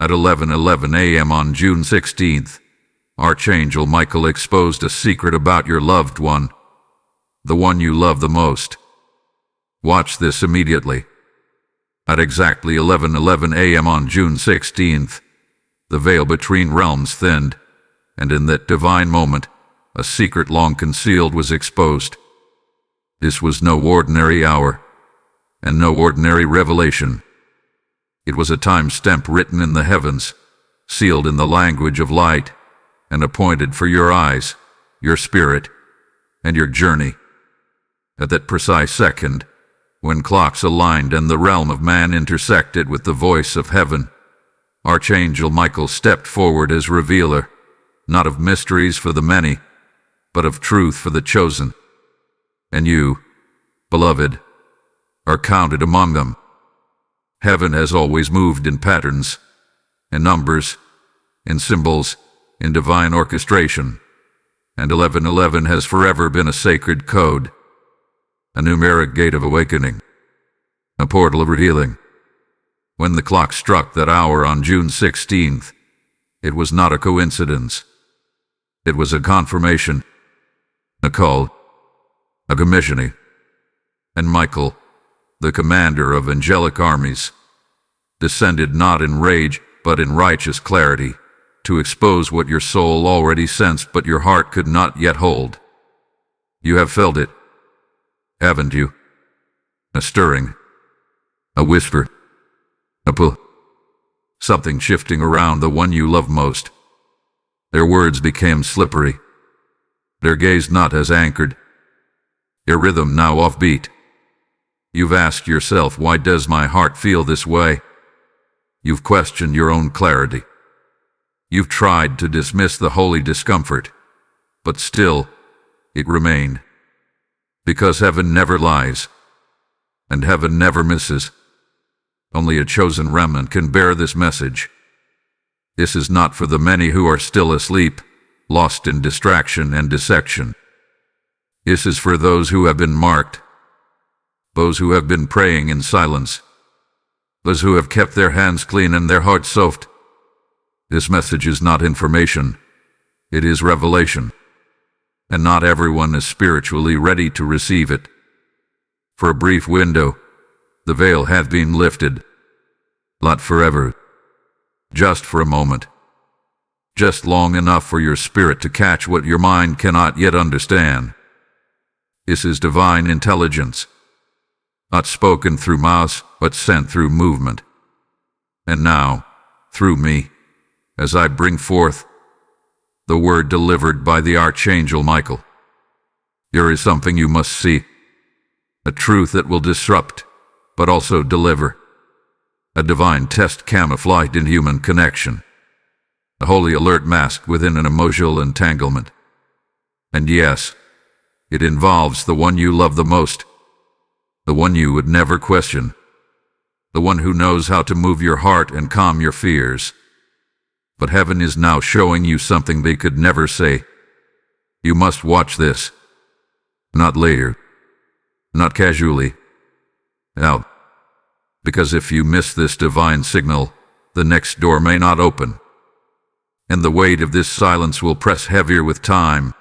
At 11:11 a.m. on June 16th, Archangel Michael exposed a secret about your loved one, the one you love the most. Watch this immediately. At exactly 11:11 a.m. on June 16th, the veil between realms thinned, and in that divine moment, a secret long concealed was exposed. This was no ordinary hour, and no ordinary revelation. It was a time stamp written in the heavens, sealed in the language of light, and appointed for your eyes, your spirit, and your journey. At that precise second, when clocks aligned and the realm of man intersected with the voice of heaven, Archangel Michael stepped forward as revealer, not of mysteries for the many, but of truth for the chosen. And you, beloved, are counted among them. Heaven has always moved in patterns, in numbers, in symbols, in divine orchestration, and 11:11 has forever been a sacred code, a numeric gate of awakening, a portal of healing. When the clock struck that hour on June 16th, it was not a coincidence. It was a confirmation, a call, a commissioning. And Michael, the commander of angelic armies, descended not in rage but in righteous clarity, to expose what your soul already sensed but your heart could not yet hold. You have felt it, haven't you? A stirring, a whisper, a pull, something shifting around the one you love most. Their words became slippery, their gaze not as anchored, their rhythm now offbeat. You've asked yourself, why does my heart feel this way? You've questioned your own clarity. You've tried to dismiss the holy discomfort, but still, it remained. Because heaven never lies, and heaven never misses. Only a chosen remnant can bear this message. This is not for the many who are still asleep, lost in distraction and dissection. This is for those who have been marked, those who have been praying in silence, those who have kept their hands clean and their hearts soft. This message is not information, it is revelation, and not everyone is spiritually ready to receive it. For a brief window, the veil hath been lifted, not forever, just for a moment, just long enough for your spirit to catch what your mind cannot yet understand. This is divine intelligence, not spoken through mouths, but sent through movement. And now, through me, as I bring forth the word delivered by the Archangel Michael, there is something you must see, a truth that will disrupt, but also deliver, a divine test camouflaged in human connection, a holy alert masked within an emotional entanglement. And yes, it involves the one you love the most, the one you would never question, the one who knows how to move your heart and calm your fears. But heaven is now showing you something they could never say. You must watch this. Not later. Not casually. Now, because if you miss this divine signal, the next door may not open. And the weight of this silence will press heavier with time.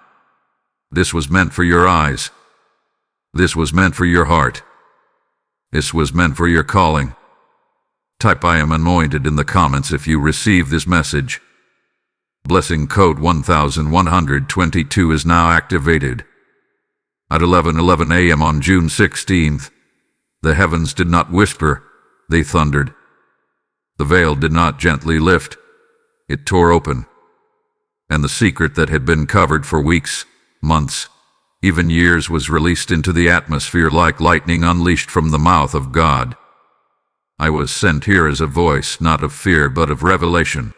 This was meant for your eyes. This was meant for your heart. This was meant for your calling. Type "I am anointed" in the comments if you receive this message. Blessing code 1122 is now activated. At 11:11 a.m. on June 16th, the heavens did not whisper, they thundered. The veil did not gently lift, it tore open. And the secret that had been covered for weeks, months, even years was released into the atmosphere like lightning unleashed from the mouth of God. I was sent here as a voice, not of fear but of revelation.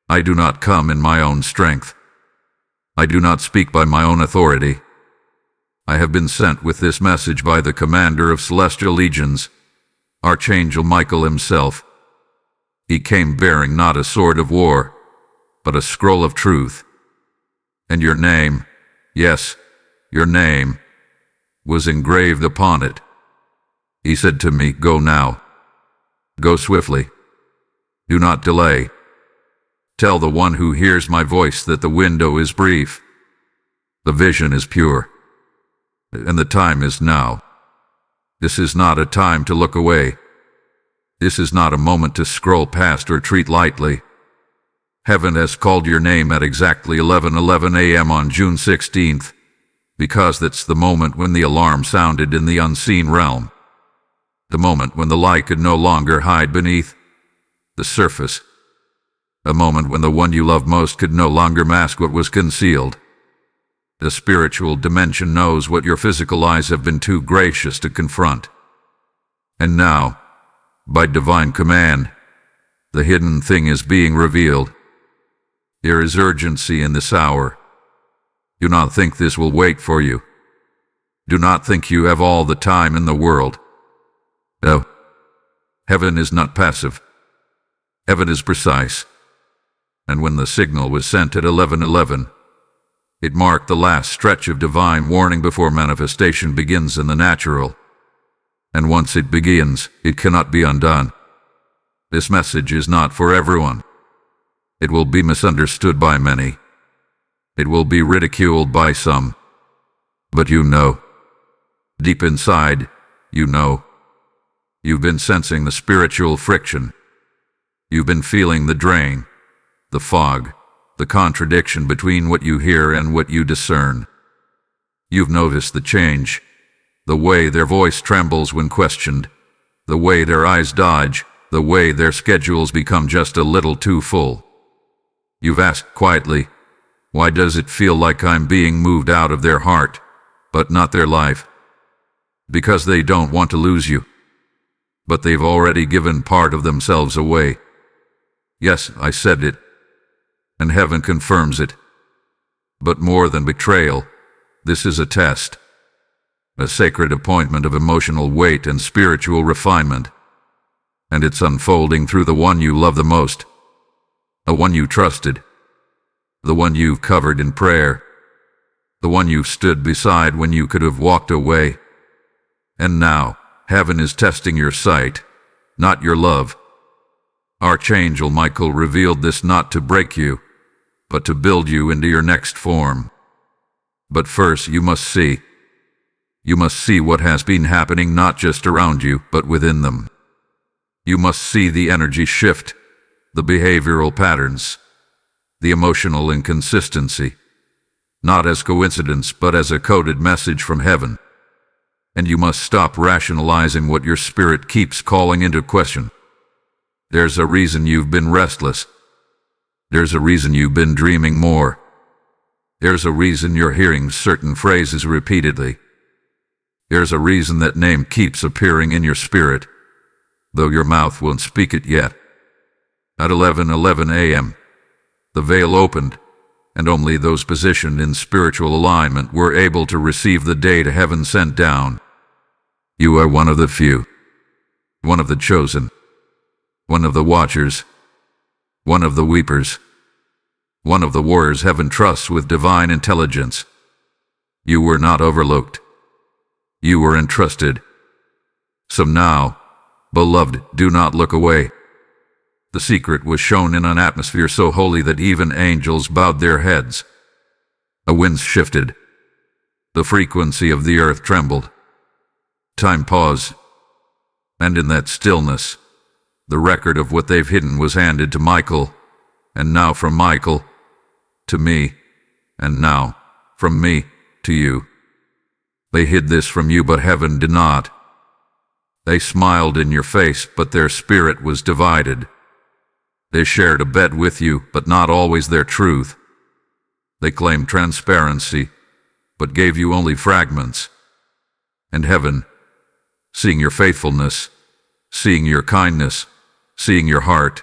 I do not come in my own strength. I do not speak by my own authority. I have been sent with this message by the commander of celestial legions, Archangel Michael himself. He came bearing not a sword of war, but a scroll of truth. And your name, yes, your name, was engraved upon it. He said to me, "Go now. Go swiftly. Do not delay. Tell the one who hears my voice that the window is brief. The vision is pure. And the time is now. This is not a time to look away. This is not a moment to scroll past or treat lightly. Heaven has called your name at exactly 11:11 a.m. on June 16th, because that's the moment when the alarm sounded in the unseen realm. The moment when the light could no longer hide beneath the surface. A moment when the one you love most could no longer mask what was concealed. The spiritual dimension knows what your physical eyes have been too gracious to confront. And now, by divine command, the hidden thing is being revealed. There is urgency in this hour. Do not think this will wait for you. Do not think you have all the time in the world. No. Heaven is not passive. Heaven is precise. And when the signal was sent at 11:11, it marked the last stretch of divine warning before manifestation begins in the natural. And once it begins, it cannot be undone. This message is not for everyone. It will be misunderstood by many. It will be ridiculed by some. But you know. Deep inside, you know. You've been sensing the spiritual friction. You've been feeling the drain, the fog, the contradiction between what you hear and what you discern. You've noticed the change, the way their voice trembles when questioned, the way their eyes dodge, the way their schedules become just a little too full. You've asked quietly, why does it feel like I'm being moved out of their heart, but not their life? Because they don't want to lose you. But they've already given part of themselves away. Yes, I said it. And heaven confirms it. But more than betrayal, this is a test. A sacred appointment of emotional weight and spiritual refinement. And it's unfolding through the one you love the most. The one you trusted. The one you've covered in prayer. The one you've stood beside when you could have walked away. And now, heaven is testing your sight, not your love. Archangel Michael revealed this not to break you, but to build you into your next form. But first you must see. You must see what has been happening not just around you, but within them. You must see the energy shift, the behavioral patterns, the emotional inconsistency, not as coincidence, but as a coded message from heaven. And you must stop rationalizing what your spirit keeps calling into question. There's a reason you've been restless. There's a reason you've been dreaming more. There's a reason you're hearing certain phrases repeatedly. There's a reason that name keeps appearing in your spirit, though your mouth won't speak it yet. At 11:11 a.m., the veil opened, and only those positioned in spiritual alignment were able to receive the data heaven sent down. You are one of the few, one of the chosen, one of the watchers, one of the weepers, one of the warriors heaven trusts with divine intelligence. You were not overlooked. You were entrusted. So now, beloved, do not look away. The secret was shown in an atmosphere so holy that even angels bowed their heads. The winds shifted. The frequency of the earth trembled. Time paused. And in that stillness, the record of what they've hidden was handed to Michael, and now from Michael to me, and now from me to you. They hid this from you, but heaven did not. They smiled in your face, but their spirit was divided. They shared a bed with you, but not always their truth. They claimed transparency, but gave you only fragments. And heaven, seeing your faithfulness, seeing your kindness, seeing your heart,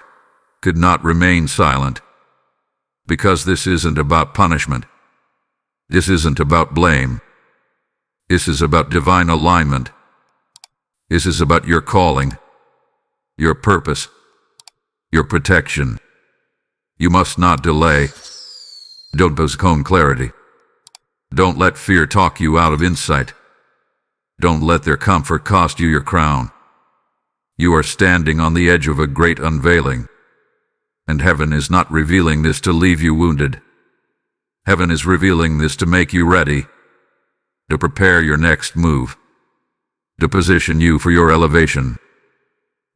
could not remain silent. Because this isn't about punishment. This isn't about blame. This is about divine alignment. This is about your calling, your purpose, your protection. You must not delay. Don't postpone clarity. Don't let fear talk you out of insight. Don't let their comfort cost you your crown. You are standing on the edge of a great unveiling, And heaven is not revealing this to leave you wounded. Heaven is revealing this to make you ready, to prepare your next move, to position you for your elevation.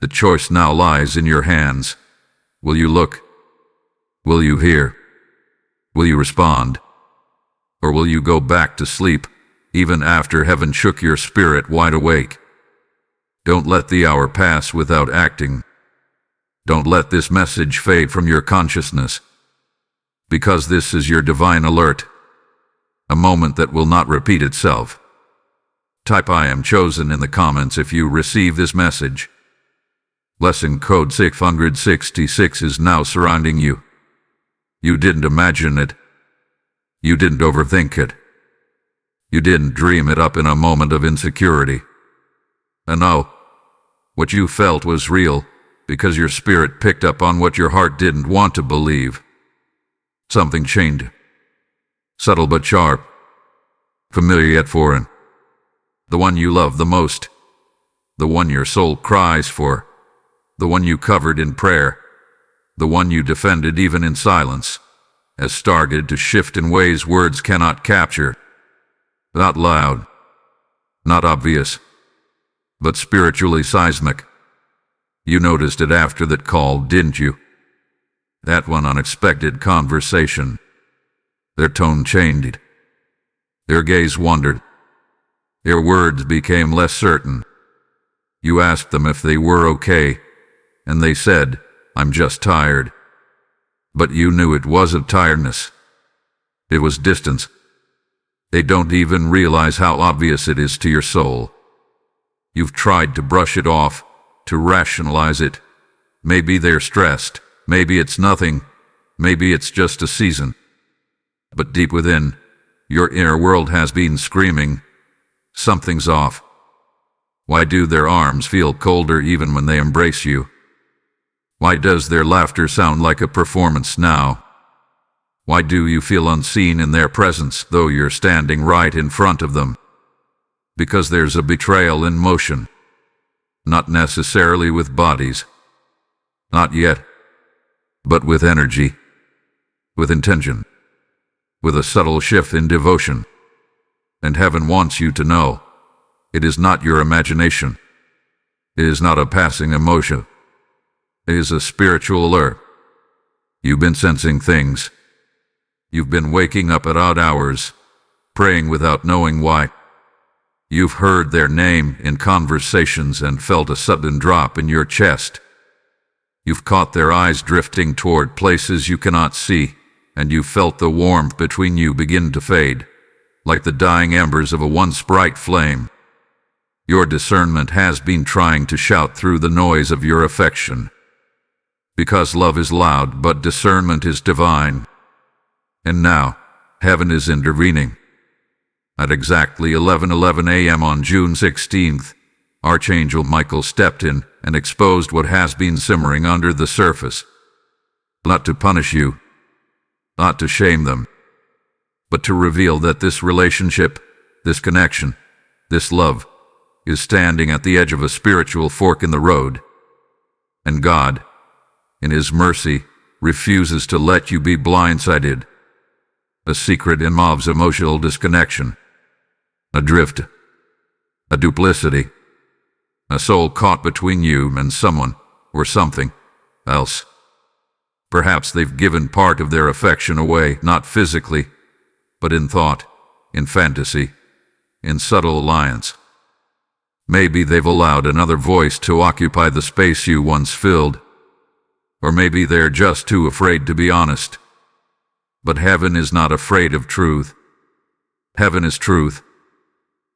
The choice now lies in your hands. Will you look? Will you hear? Will you respond? Or will you go back to sleep, even after heaven shook your spirit wide awake? Don't let the hour pass without acting. Don't let this message fade from your consciousness, because this is your divine alert, a moment that will not repeat itself. Type "I am chosen" in the comments if you receive this message. Blessing code 666 is now surrounding you. You didn't imagine it. You didn't overthink it. You didn't dream it up in a moment of insecurity. And no, what you felt was real, because your spirit picked up on what your heart didn't want to believe. Something changed. Subtle but sharp. Familiar yet foreign. The one you love the most. The one your soul cries for. The one you covered in prayer. The one you defended even in silence, has started to shift in ways words cannot capture. Not loud. Not obvious. But spiritually seismic. You noticed it after that call, didn't you? That one unexpected conversation. Their tone changed. Their gaze wandered. Their words became less certain. You asked them if they were okay, and they said, "I'm just tired." But you knew it wasn't tiredness. It was distance. They don't even realize how obvious it is to your soul. You've tried to brush it off, to rationalize it. Maybe they're stressed. Maybe it's nothing. Maybe it's just a season. But deep within, your inner world has been screaming, something's off. Why do their arms feel colder even when they embrace you? Why does their laughter sound like a performance now? Why do you feel unseen in their presence, though you're standing right in front of them? Because there's a betrayal in motion. Not necessarily with bodies. Not yet. But with energy. With intention. With a subtle shift in devotion. And heaven wants you to know, it is not your imagination. It is not a passing emotion. It is a spiritual alert. You've been sensing things. You've been waking up at odd hours, praying without knowing why. You've heard their name in conversations and felt a sudden drop in your chest. You've caught their eyes drifting toward places you cannot see, and you felt the warmth between you begin to fade, like the dying embers of a once bright flame. Your discernment has been trying to shout through the noise of your affection. Because love is loud, but discernment is divine. And now, heaven is intervening. At exactly 11:11 a.m. on June 16th, Archangel Michael stepped in and exposed what has been simmering under the surface. Not to punish you, not to shame them, but to reveal that this relationship, this connection, this love, is standing at the edge of a spiritual fork in the road. And God, in His mercy, refuses to let you be blindsided. A secret involves emotional disconnection, a drift, a duplicity, a soul caught between you and someone or something else. Perhaps they've given part of their affection away, not physically, but in thought, in fantasy, in subtle alliance. Maybe they've allowed another voice to occupy the space you once filled. Or maybe they're just too afraid to be honest. But heaven is not afraid of truth. Heaven is truth.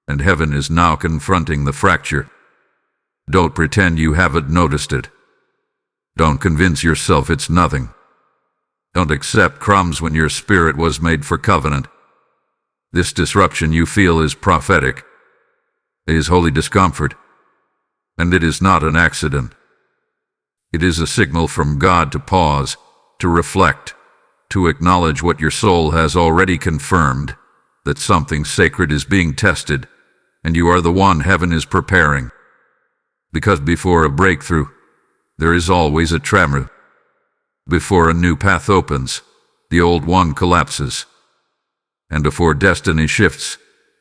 And heaven is now confronting the fracture. Don't pretend you haven't noticed it. Don't convince yourself it's nothing. Don't accept crumbs when your spirit was made for covenant. This disruption you feel is prophetic. It is holy discomfort. And it is not an accident. It is a signal from God to pause, to reflect, to acknowledge what your soul has already confirmed, that something sacred is being tested, and you are the one heaven is preparing. Because before a breakthrough, there is always a tremor. Before a new path opens, the old one collapses. And before destiny shifts,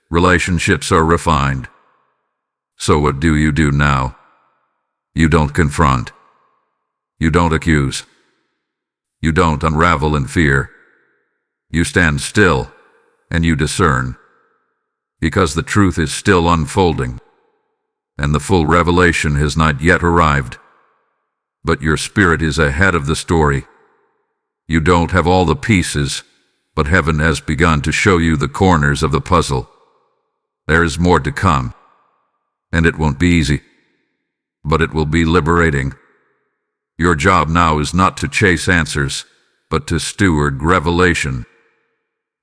relationships are refined. So what do you do now? You don't confront. You don't accuse. You don't unravel in fear. You stand still, and you discern. Because the truth is still unfolding, and the full revelation has not yet arrived. But your spirit is ahead of the story. You don't have all the pieces, but heaven has begun to show you the corners of the puzzle. There is more to come, and it won't be easy, but it will be liberating. Your job now is not to chase answers, but to steward revelation,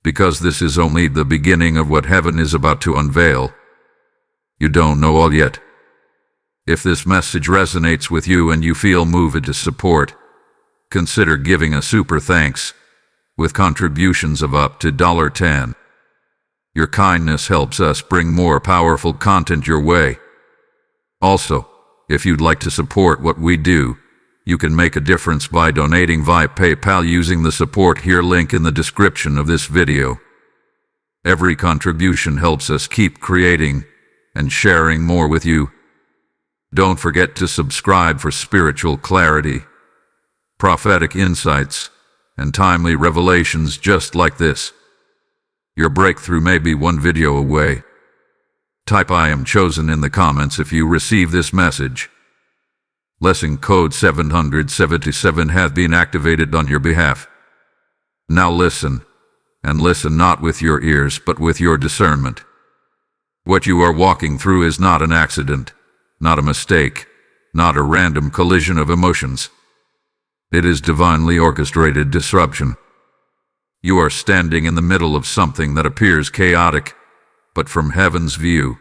because this is only the beginning of what heaven is about to unveil. You don't know all yet. If this message resonates with you and you feel moved to support, consider giving a super thanks with contributions of up to $10. Your kindness helps us bring more powerful content your way. Also, if you'd like to support what we do, you can make a difference by donating via PayPal using the support here link in the description of this video. Every contribution helps us keep creating and sharing more with you. Don't forget to subscribe for spiritual clarity, prophetic insights, and timely revelations just like this. Your breakthrough may be one video away. Type "I am chosen" in the comments if you receive this message. Lesson code 777 has been activated on your behalf. Now listen, and listen not with your ears but with your discernment. What you are walking through is not an accident, not a mistake, not a random collision of emotions. It is divinely orchestrated disruption. You are standing in the middle of something that appears chaotic, but from heaven's view,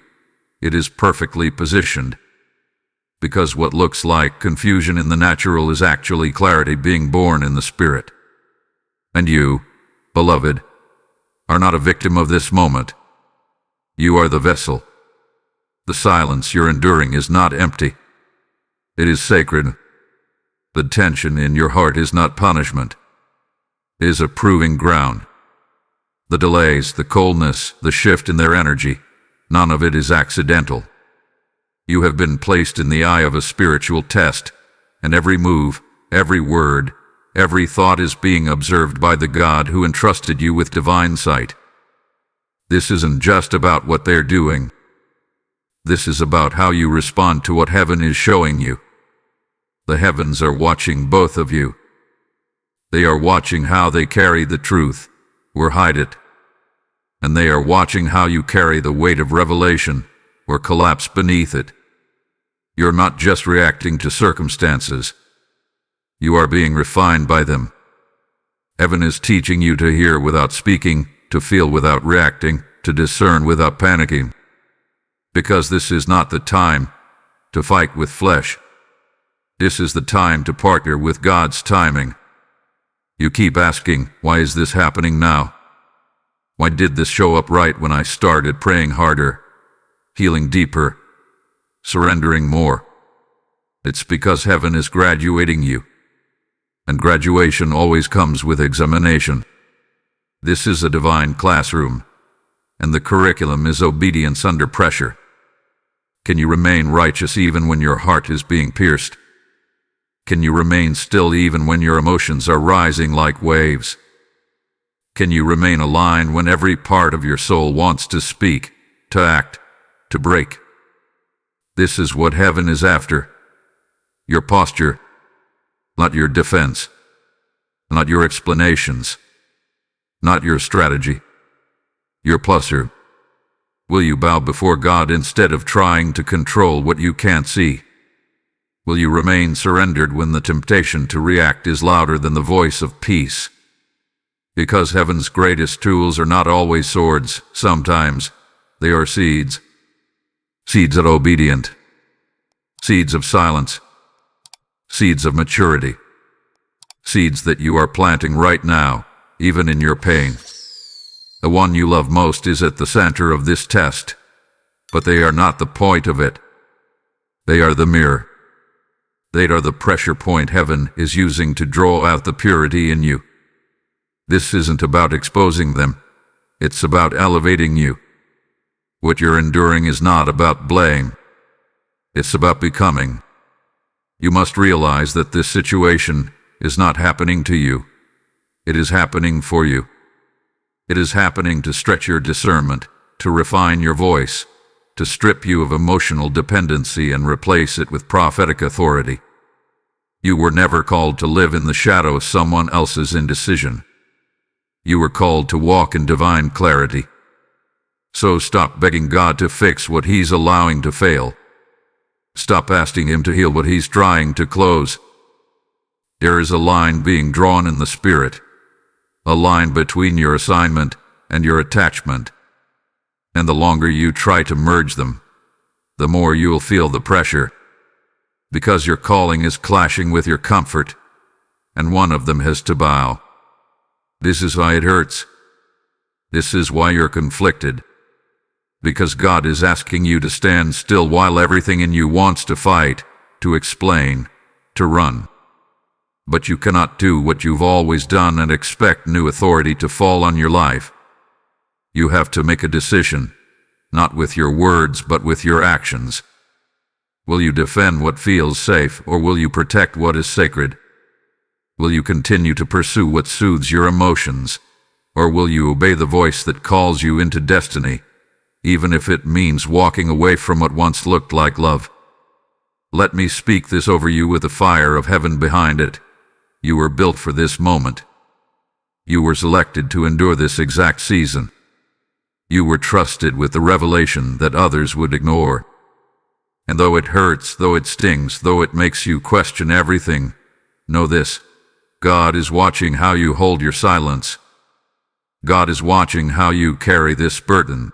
it is perfectly positioned. Because what looks like confusion in the natural is actually clarity being born in the spirit. And you, beloved, are not a victim of this moment. You are the vessel. The silence you're enduring is not empty. It is sacred. The tension in your heart is not punishment. It is a proving ground. The delays, the coldness, the shift in their energy, none of it is accidental. You have been placed in the eye of a spiritual test, and every move, every word, every thought is being observed by the God who entrusted you with divine sight. This isn't just about what they're doing. This is about how you respond to what heaven is showing you. The heavens are watching both of you. They are watching how they carry the truth, or hide it. And they are watching how you carry the weight of revelation, or collapse beneath it. You're not just reacting to circumstances. You are being refined by them. Heaven is teaching you to hear without speaking, to feel without reacting, to discern without panicking. Because this is not the time to fight with flesh. This is the time to partner with God's timing. You keep asking, why is this happening now? Why did this show up right when I started praying harder, healing deeper, surrendering more? It's because heaven is graduating you. And graduation always comes with examination. This is a divine classroom, and the curriculum is obedience under pressure. Can you remain righteous even when your heart is being pierced? Can you remain still even when your emotions are rising like waves? Can you remain aligned when every part of your soul wants to speak, to act, to break? This is what heaven is after. Your posture, not your defense, not your explanations, not your strategy, your posture. Will you bow before God instead of trying to control what you can't see? Will you remain surrendered when the temptation to react is louder than the voice of peace? Because heaven's greatest tools are not always swords, sometimes they are seeds. Seeds of obedience. Seeds of silence. Seeds of maturity. Seeds that you are planting right now, even in your pain. The one you love most is at the center of this test, but they are not the point of it. They are the mirror. They are the pressure point heaven is using to draw out the purity in you. This isn't about exposing them. It's about elevating you. What you're enduring is not about blame. It's about becoming. You must realize that this situation is not happening to you. It is happening for you. It is happening to stretch your discernment, to refine your voice, to strip you of emotional dependency and replace it with prophetic authority. You were never called to live in the shadow of someone else's indecision. You were called to walk in divine clarity. So stop begging God to fix what He's allowing to fail. Stop asking Him to heal what He's trying to close. There is a line being drawn in the Spirit, a line between your assignment and your attachment. And the longer you try to merge them, the more you'll feel the pressure, because your calling is clashing with your comfort, and one of them has to bow. This is why it hurts. This is why you're conflicted. Because God is asking you to stand still while everything in you wants to fight, to explain, to run. But you cannot do what you've always done and expect new authority to fall on your life. You have to make a decision, not with your words but with your actions. Will you defend what feels safe, or will you protect what is sacred? Will you continue to pursue what soothes your emotions, or will you obey the voice that calls you into destiny, even if it means walking away from what once looked like love? Let me speak this over you with the fire of heaven behind it. You were built for this moment. You were selected to endure this exact season. You were trusted with the revelation that others would ignore. And though it hurts, though it stings, though it makes you question everything, know this: God is watching how you hold your silence. God is watching how you carry this burden.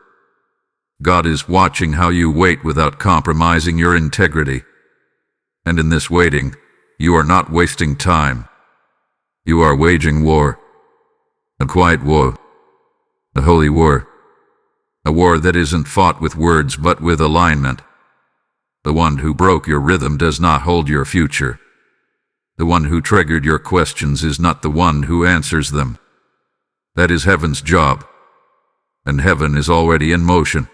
God is watching how you wait without compromising your integrity. And in this waiting, you are not wasting time. You are waging war. A quiet war. A holy war. A war that isn't fought with words but with alignment. The one who broke your rhythm does not hold your future. The one who triggered your questions is not the one who answers them. That is heaven's job. And heaven is already in motion.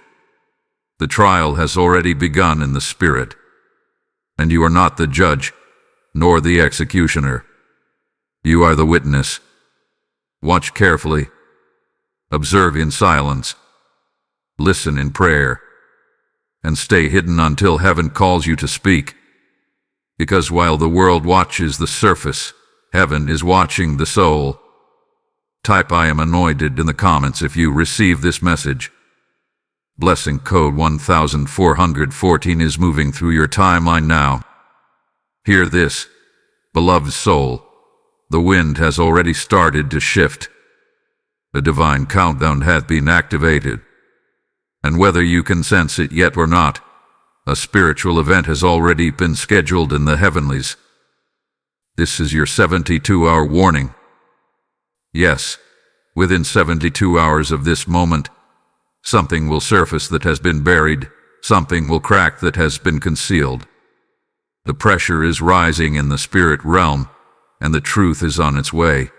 The trial has already begun in the Spirit. And you are not the judge, nor the executioner. You are the witness. Watch carefully. Observe in silence. Listen in prayer. And stay hidden until heaven calls you to speak. Because while the world watches the surface, heaven is watching the soul. Type "I am anointed" in the comments if you receive this message. Blessing code 1414 is moving through your timeline now. Hear this, beloved soul. The wind has already started to shift. The divine countdown has been activated. And whether you can sense it yet or not, a spiritual event has already been scheduled in the heavenlies. This is your 72-hour warning. Yes, within 72 hours of this moment, something will surface that has been buried, something will crack that has been concealed. The pressure is rising in the spirit realm, and the truth is on its way.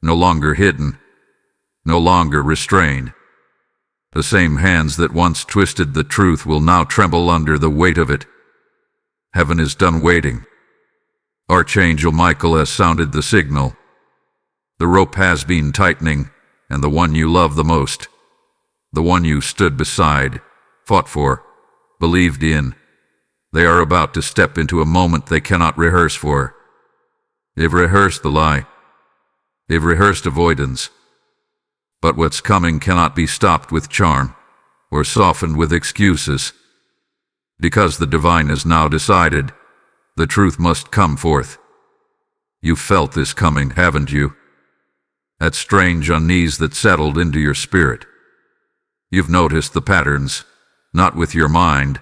No longer hidden, no longer restrained. The same hands that once twisted the truth will now tremble under the weight of it. Heaven is done waiting. Archangel Michael has sounded the signal. The rope has been tightening, and the one you love the most, the one you stood beside, fought for, believed in, they are about to step into a moment they cannot rehearse for. They've rehearsed the lie. They've rehearsed avoidance. But what's coming cannot be stopped with charm, or softened with excuses. Because the divine has now decided, the truth must come forth. You've felt this coming, haven't you? That strange unease that settled into your spirit. You've noticed the patterns, not with your mind,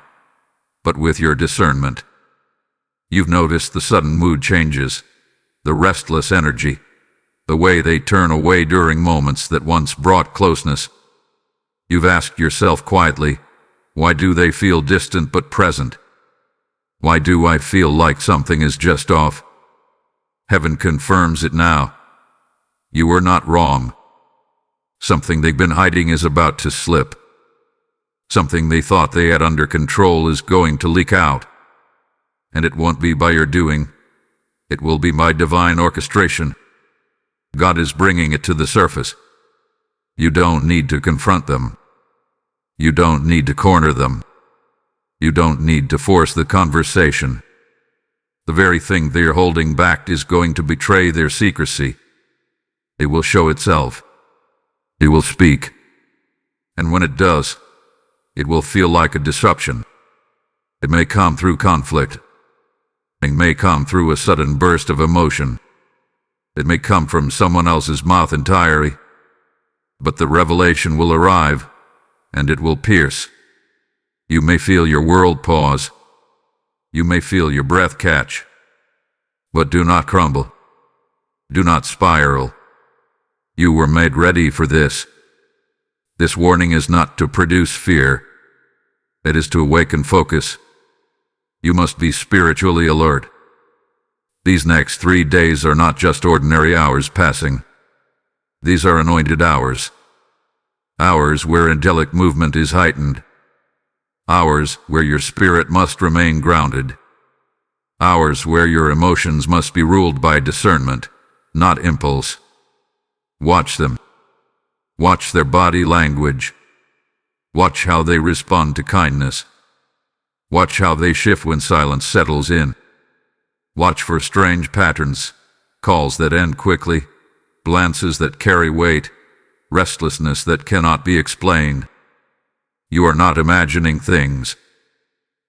but with your discernment. You've noticed the sudden mood changes, the restless energy, the way they turn away during moments that once brought closeness. You've asked yourself quietly, why do they feel distant but present? Why do I feel like something is just off? Heaven confirms it now. You were not wrong. Something they've been hiding is about to slip. Something they thought they had under control is going to leak out. And it won't be by your doing. It will be by divine orchestration. God is bringing it to the surface. You don't need to confront them. You don't need to corner them. You don't need to force the conversation. The very thing they're holding back is going to betray their secrecy. It will show itself. It will speak. And when it does, it will feel like a disruption. It may come through conflict. It may come through a sudden burst of emotion. It may come from someone else's mouth entirely. But the revelation will arrive, and it will pierce. You may feel your world pause. You may feel your breath catch. But do not crumble. Do not spiral. You were made ready for this. This warning is not to produce fear. It is to awaken focus. You must be spiritually alert. These next 3 days are not just ordinary hours passing. These are anointed hours. Hours where angelic movement is heightened. Hours where your spirit must remain grounded. Hours where your emotions must be ruled by discernment, not impulse. Watch them. Watch their body language. Watch how they respond to kindness. Watch how they shift when silence settles in. Watch for strange patterns, calls that end quickly, glances that carry weight, restlessness that cannot be explained. You are not imagining things.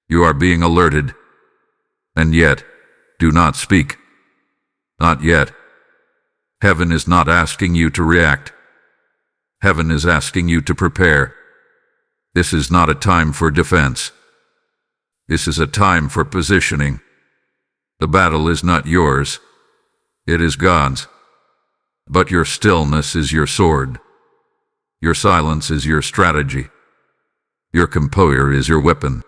You are being alerted. And yet, do not speak. Not yet. Heaven is not asking you to react. Heaven is asking you to prepare. This is not a time for defense. This is a time for positioning. The battle is not yours. It is God's. But your stillness is your sword. Your silence is your strategy. Your composure is your weapon.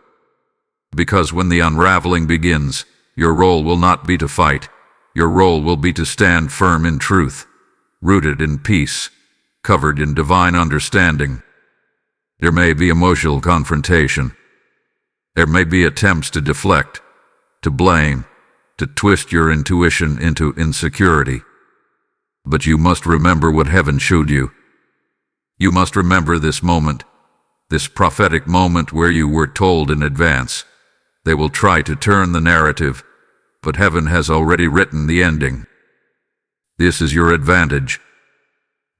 Because when the unraveling begins, your role will not be to fight. Your role will be to stand firm in truth, rooted in peace, covered in divine understanding. There may be emotional confrontation. There may be attempts to deflect, to blame, to twist your intuition into insecurity. But you must remember what heaven showed you. You must remember this moment, this prophetic moment where you were told in advance. They will try to turn the narrative, but heaven has already written the ending. This is your advantage.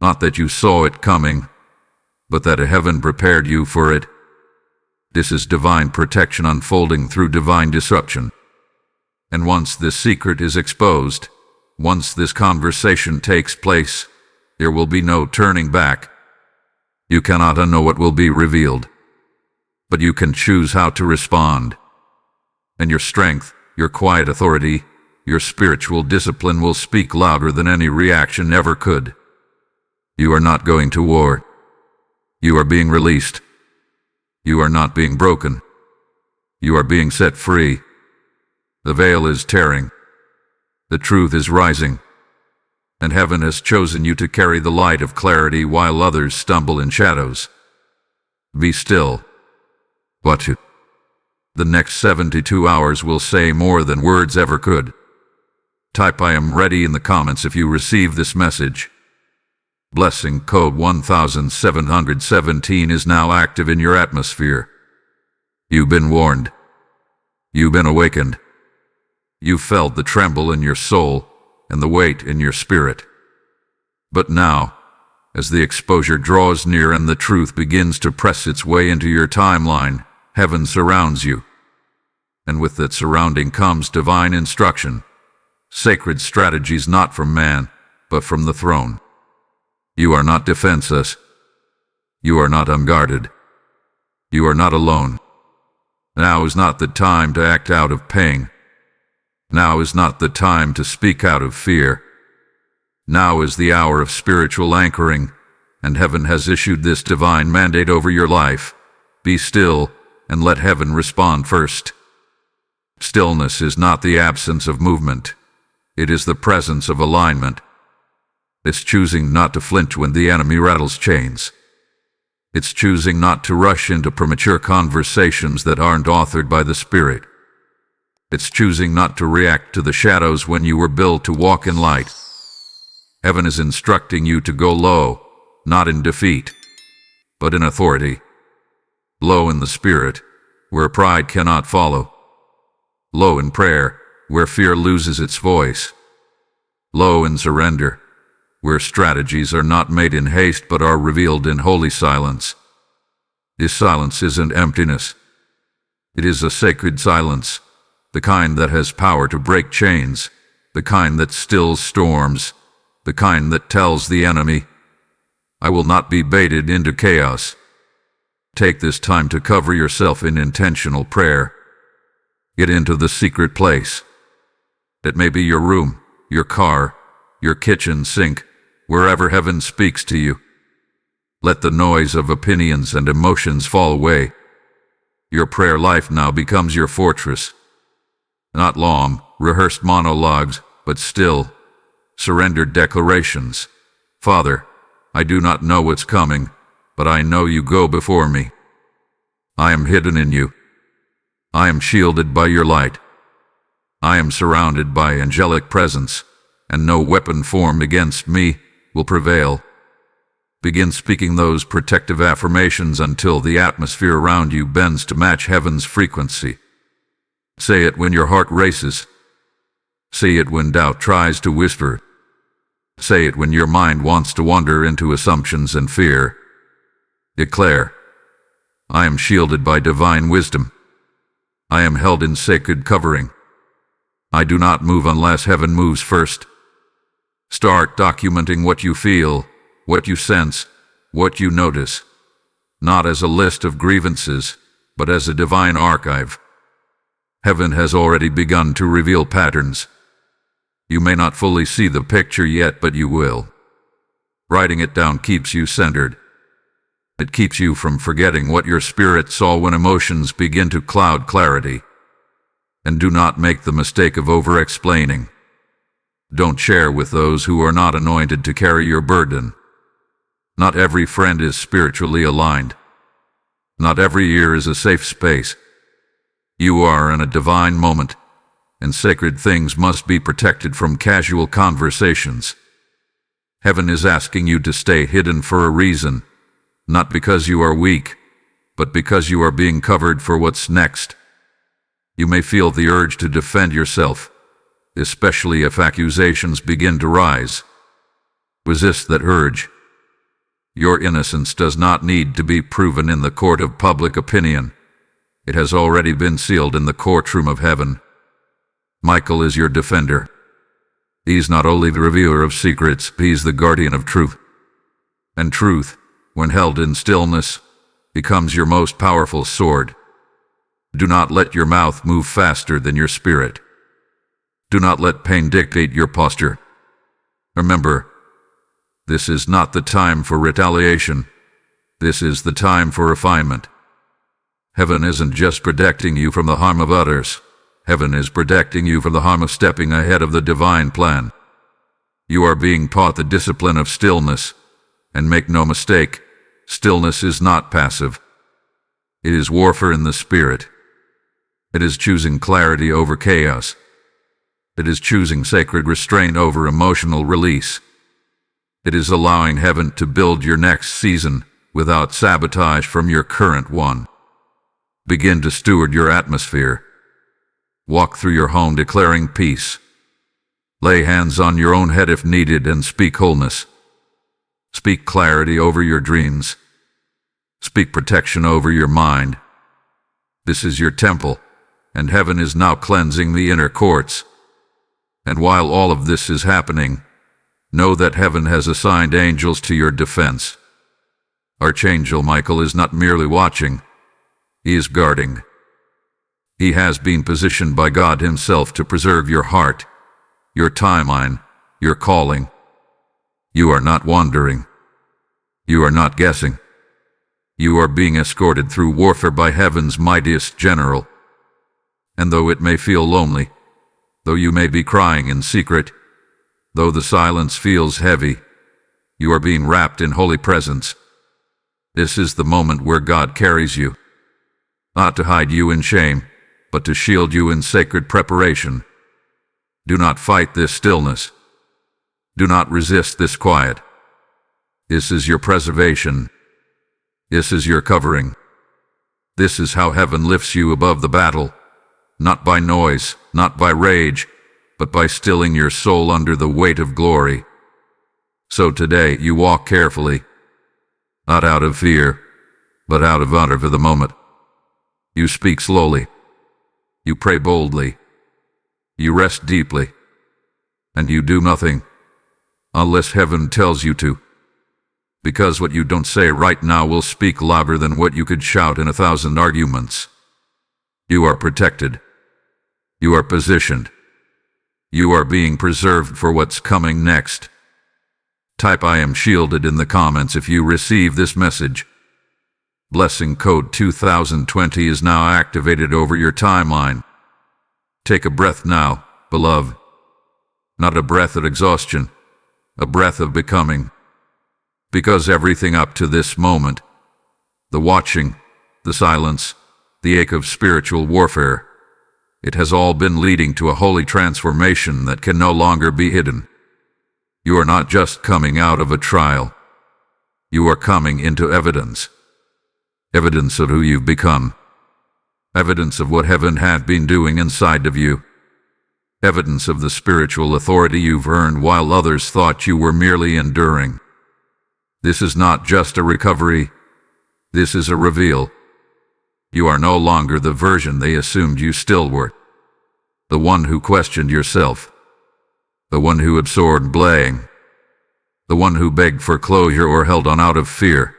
Not that you saw it coming, but that heaven prepared you for it. This is divine protection unfolding through divine disruption. And once this secret is exposed, once this conversation takes place, there will be no turning back. You cannot unknow what will be revealed, but you can choose how to respond. And your strength, your quiet authority, your spiritual discipline will speak louder than any reaction ever could. You are not going to war. You are being released. You are not being broken. You are being set free. The veil is tearing. The truth is rising. And heaven has chosen you to carry the light of clarity while others stumble in shadows. Be still. Watch it. The next 72 hours will say more than words ever could. Type "I am ready" in the comments if you receive this message. Blessing code 1717 is now active in your atmosphere. You've been warned. You've been awakened. You felt the tremble in your soul and the weight in your spirit. But now, as the exposure draws near and the truth begins to press its way into your timeline, heaven surrounds you. And with that surrounding comes divine instruction, sacred strategies not from man, but from the throne. You are not defenseless. You are not unguarded. You are not alone. Now is not the time to act out of pain. Now is not the time to speak out of fear. Now is the hour of spiritual anchoring, and heaven has issued this divine mandate over your life. Be still, and let heaven respond first. Stillness is not the absence of movement. It is the presence of alignment. It's choosing not to flinch when the enemy rattles chains. It's choosing not to rush into premature conversations that aren't authored by the Spirit. It's choosing not to react to the shadows when you were built to walk in light. Heaven is instructing you to go low, not in defeat, but in authority. Low in the Spirit, where pride cannot follow. Low in prayer, where fear loses its voice. Low in surrender, where strategies are not made in haste but are revealed in holy silence. This silence isn't emptiness. It is a sacred silence, the kind that has power to break chains, the kind that stills storms, the kind that tells the enemy, I will not be baited into chaos. Take this time to cover yourself in intentional prayer. Get into the secret place. It may be your room, your car, your kitchen sink, wherever heaven speaks to you. Let the noise of opinions and emotions fall away. Your prayer life now becomes your fortress. Not long, rehearsed monologues, but still, surrendered declarations. Father, I do not know what's coming, but I know you go before me. I am hidden in you. I am shielded by your light. I am surrounded by angelic presence, and no weapon formed against me will prevail. Begin speaking those protective affirmations until the atmosphere around you bends to match heaven's frequency. Say it when your heart races. Say it when doubt tries to whisper. Say it when your mind wants to wander into assumptions and fear. Declare, I am shielded by divine wisdom. I am held in sacred covering. I do not move unless heaven moves first. Start documenting what you feel, what you sense, what you notice, not as a list of grievances, but as a divine archive. Heaven has already begun to reveal patterns. You may not fully see the picture yet, but you will. Writing it down keeps you centered. It keeps you from forgetting what your spirit saw when emotions begin to cloud clarity. And do not make the mistake of over-explaining. Don't share with those who are not anointed to carry your burden. Not every friend is spiritually aligned. Not every ear is a safe space. You are in a divine moment, and sacred things must be protected from casual conversations. Heaven is asking you to stay hidden for a reason, not because you are weak, but because you are being covered for what's next. You may feel the urge to defend yourself, especially if accusations begin to rise. Resist that urge. Your innocence does not need to be proven in the court of public opinion. It has already been sealed in the courtroom of heaven. Michael is your defender. He's not only the revealer of secrets, he's the guardian of truth. And truth, when held in stillness, becomes your most powerful sword. Do not let your mouth move faster than your spirit. Do not let pain dictate your posture. Remember, this is not the time for retaliation. This is the time for refinement. Heaven isn't just protecting you from the harm of others. Heaven is protecting you from the harm of stepping ahead of the divine plan. You are being taught the discipline of stillness, and make no mistake, stillness is not passive. It is warfare in the spirit. It is choosing clarity over chaos. It is choosing sacred restraint over emotional release. It is allowing heaven to build your next season without sabotage from your current one. Begin to steward your atmosphere. Walk through your home declaring peace. Lay hands on your own head if needed and speak wholeness. Speak clarity over your dreams. Speak protection over your mind. This is your temple, and heaven is now cleansing the inner courts. And while all of this is happening, know that heaven has assigned angels to your defense. Archangel Michael is not merely watching, he is guarding. He has been positioned by God himself to preserve your heart, your timeline, your calling. You are not wandering. You are not guessing. You are being escorted through warfare by heaven's mightiest general. And though it may feel lonely, though you may be crying in secret, though the silence feels heavy, you are being wrapped in holy presence. This is the moment where God carries you, not to hide you in shame, but to shield you in sacred preparation. Do not fight this stillness. Do not resist this quiet. This is your preservation. This is your covering. This is how heaven lifts you above the battle, not by noise, not by rage, but by stilling your soul under the weight of glory. So today you walk carefully, not out of fear, but out of honor for the moment. You speak slowly. You pray boldly. You rest deeply. And you do nothing unless heaven tells you to. Because what you don't say right now will speak louder than what you could shout in 1,000 arguments. You are protected. You are positioned. You are being preserved for what's coming next. Type "I am shielded" in the comments if you receive this message. Blessing code 2020 is now activated over your timeline. Take a breath now, beloved. Not a breath of exhaustion, a breath of becoming. Because everything up to this moment, the watching, the silence, the ache of spiritual warfare, it has all been leading to a holy transformation that can no longer be hidden. You are not just coming out of a trial. You are coming into evidence. Evidence of who you've become. Evidence of what heaven had been doing inside of you. Evidence of the spiritual authority you've earned while others thought you were merely enduring. This is not just a recovery. This is a reveal. You are no longer the version they assumed you still were. The one who questioned yourself. The one who absorbed blame. The one who begged for closure or held on out of fear.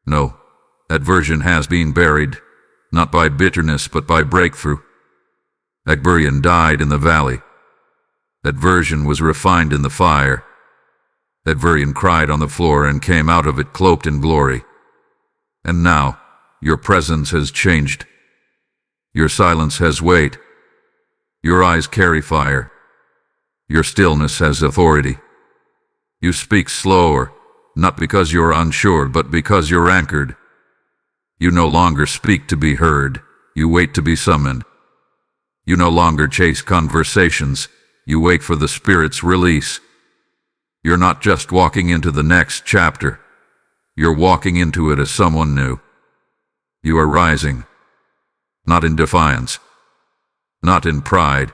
No, that version has been buried, not by bitterness but by breakthrough. That version died in the valley. That version was refined in the fire. That version cried on the floor and came out of it cloaked in glory. And now, your presence has changed. Your silence has weight. Your eyes carry fire. Your stillness has authority. You speak slower, not because you're unsure, but because you're anchored. You no longer speak to be heard, you wait to be summoned. You no longer chase conversations, you wait for the Spirit's release. You're not just walking into the next chapter, you're walking into it as someone new. You are rising, not in defiance, not in pride,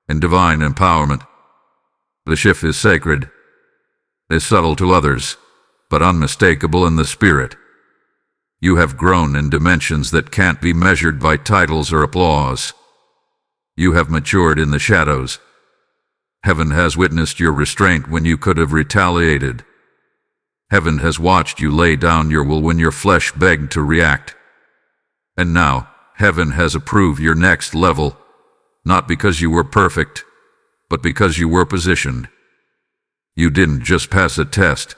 in divine empowerment. The shift is sacred, is subtle to others, but unmistakable in the Spirit. You have grown in dimensions that can't be measured by titles or applause. You have matured in the shadows. Heaven has witnessed your restraint when you could have retaliated. Heaven has watched you lay down your will when your flesh begged to react. And now, heaven has approved your next level, not because you were perfect, but because you were positioned. You didn't just pass a test.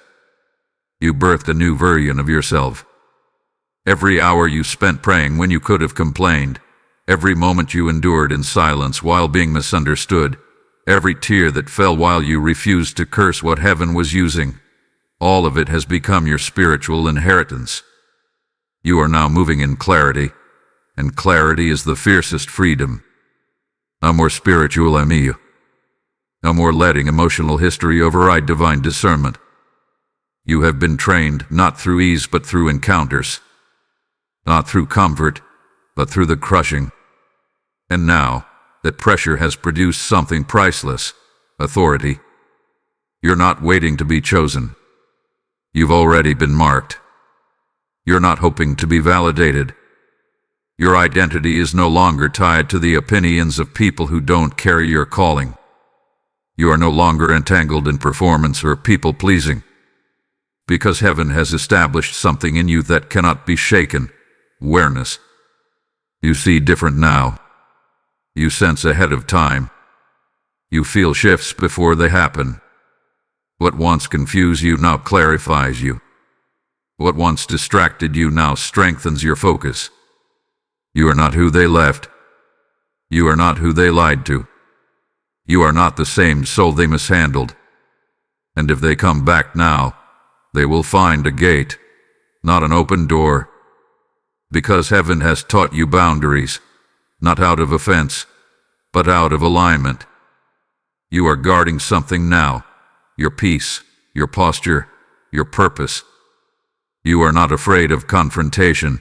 You birthed a new version of yourself. Every hour you spent praying when you could have complained, every moment you endured in silence while being misunderstood, every tear that fell while you refused to curse what heaven was using, all of it has become your spiritual inheritance. You are now moving in clarity, and clarity is the fiercest freedom. No more spiritual amiu. No more letting emotional history override divine discernment. You have been trained not through ease but through encounters. Not through comfort, but through the crushing. And now, that pressure has produced something priceless, authority. You're not waiting to be chosen. You've already been marked. You're not hoping to be validated. Your identity is no longer tied to the opinions of people who don't carry your calling. You are no longer entangled in performance or people-pleasing. Because heaven has established something in you that cannot be shaken. Awareness. You see different now. You sense ahead of time. You feel shifts before they happen. What once confused you now clarifies you. What once distracted you now strengthens your focus. You are not who they left. You are not who they lied to. You are not the same soul they mishandled. And if they come back now, they will find a gate, not an open door. Because heaven has taught you boundaries, not out of offense, but out of alignment. You are guarding something now, your peace, your posture, your purpose. You are not afraid of confrontation,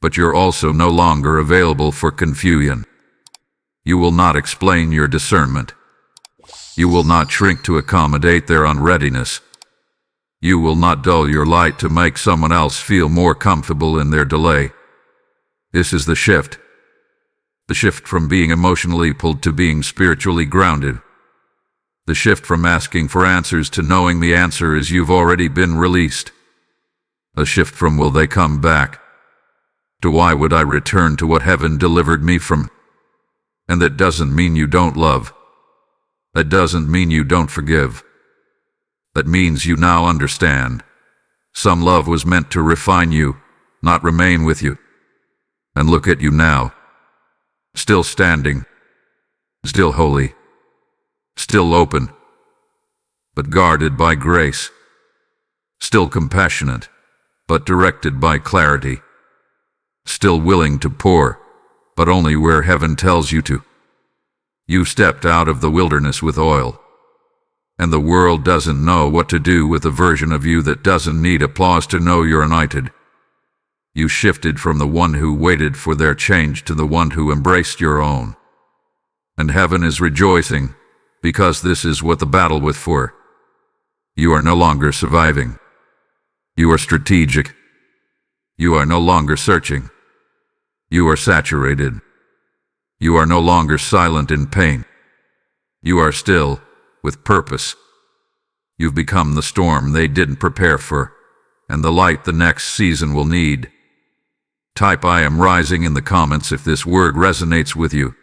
but you're also no longer available for confusion. You will not explain your discernment. You will not shrink to accommodate their unreadiness. You will not dull your light to make someone else feel more comfortable in their delay. This is the shift. The shift from being emotionally pulled to being spiritually grounded. The shift from asking for answers to knowing the answer is you've already been released. A shift from will they come back to why would I return to what heaven delivered me from. And that doesn't mean you don't love. That doesn't mean you don't forgive. That means you now understand. Some love was meant to refine you, not remain with you. And look at you now. Still standing. Still holy. Still open. But guarded by grace. Still compassionate, but directed by clarity. Still willing to pour, but only where heaven tells you to. You stepped out of the wilderness with oil. And the world doesn't know what to do with a version of you that doesn't need applause to know you're anointed. You shifted from the one who waited for their change to the one who embraced your own. And heaven is rejoicing, because this is what the battle was for. You are no longer surviving. You are strategic. You are no longer searching. You are saturated. You are no longer silent in pain. You are still, with purpose. You've become the storm they didn't prepare for, and the light the next season will need. Type I am rising in the comments if this word resonates with you.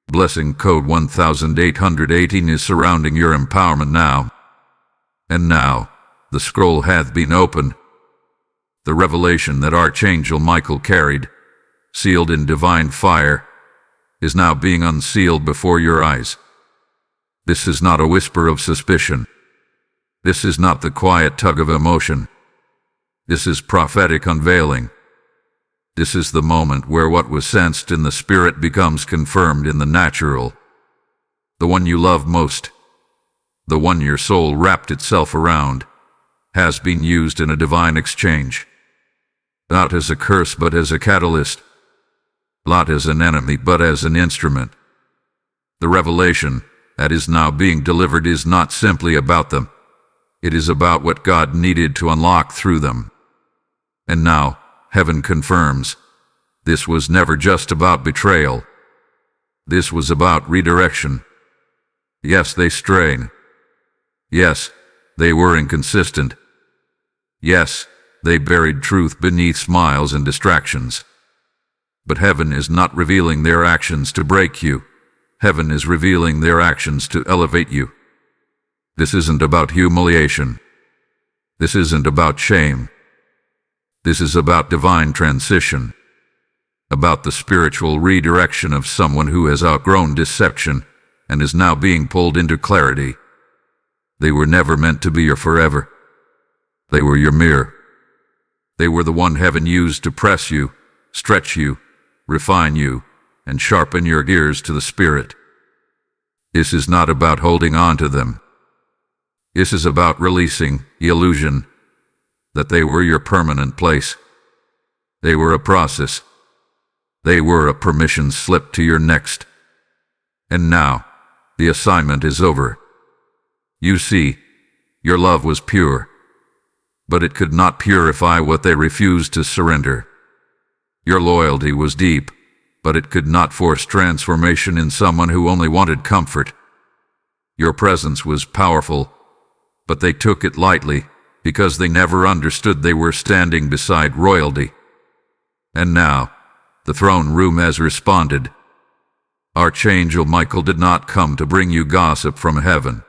Blessing code 1818 is surrounding your empowerment now. And now, the scroll hath been opened. The revelation that Archangel Michael carried, sealed in divine fire, is now being unsealed before your eyes. This is not a whisper of suspicion. This is not the quiet tug of emotion. This is prophetic unveiling. This is the moment where what was sensed in the spirit becomes confirmed in the natural. The one you love most, the one your soul wrapped itself around, has been used in a divine exchange. Not as a curse but as a catalyst. Not as an enemy but as an instrument. The revelation that is now being delivered is not simply about them. It is about what God needed to unlock through them. And now, heaven confirms, this was never just about betrayal. This was about redirection. Yes, they strayed. Yes, they were inconsistent. Yes, they buried truth beneath smiles and distractions. But heaven is not revealing their actions to break you. Heaven is revealing their actions to elevate you. This isn't about humiliation. This isn't about shame. This is about divine transition. About the spiritual redirection of someone who has outgrown deception and is now being pulled into clarity. They were never meant to be your forever. They were your mirror. They were the one heaven used to press you, stretch you, refine you, and sharpen your ears to the Spirit. This is not about holding on to them. This is about releasing the illusion that they were your permanent place. They were a process. They were a permission slip to your next. And now, the assignment is over. You see, your love was pure, but it could not purify what they refused to surrender. Your loyalty was deep, but it could not force transformation in someone who only wanted comfort. Your presence was powerful, but they took it lightly because they never understood they were standing beside royalty. And now, the throne room has responded. Archangel Michael did not come to bring you gossip from heaven.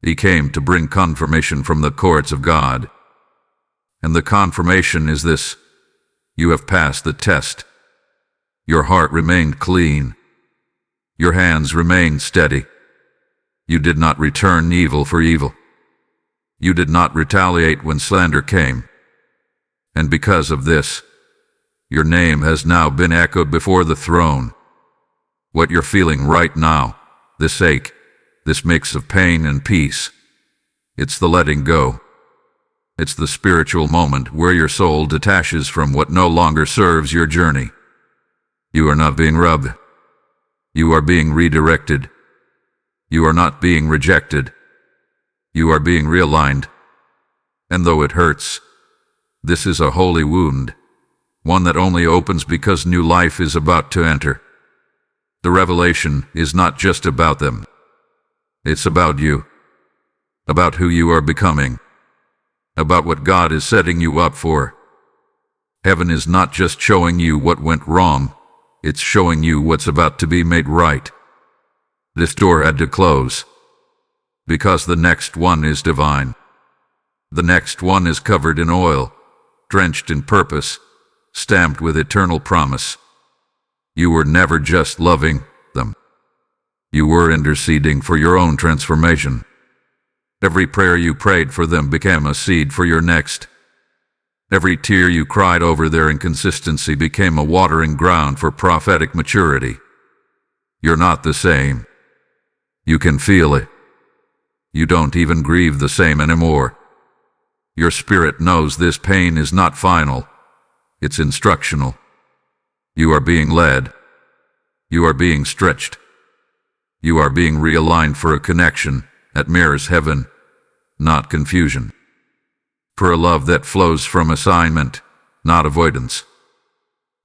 He came to bring confirmation from the courts of God. And the confirmation is this: you have passed the test. Your heart remained clean. Your hands remained steady. You did not return evil for evil. You did not retaliate when slander came. And because of this, your name has now been echoed before the throne. What you're feeling right now, this ache, this mix of pain and peace, it's the letting go. It's the spiritual moment where your soul detaches from what no longer serves your journey. You are not being rubbed. You are being redirected. You are not being rejected. You are being realigned. And though it hurts, this is a holy wound, one that only opens because new life is about to enter. The revelation is not just about them. It's about you, about who you are becoming, about what God is setting you up for. Heaven is not just showing you what went wrong, it's showing you what's about to be made right. This door had to close, because the next one is divine. The next one is covered in oil, drenched in purpose, stamped with eternal promise. You were never just loving them. You were interceding for your own transformation. Every prayer you prayed for them became a seed for your next. Every tear you cried over their inconsistency became a watering ground for prophetic maturity. You're not the same. You can feel it. You don't even grieve the same anymore. Your spirit knows this pain is not final. It's instructional. You are being led. You are being stretched. You are being realigned for a connection that mirrors heaven, not confusion. For a love that flows from assignment, not avoidance.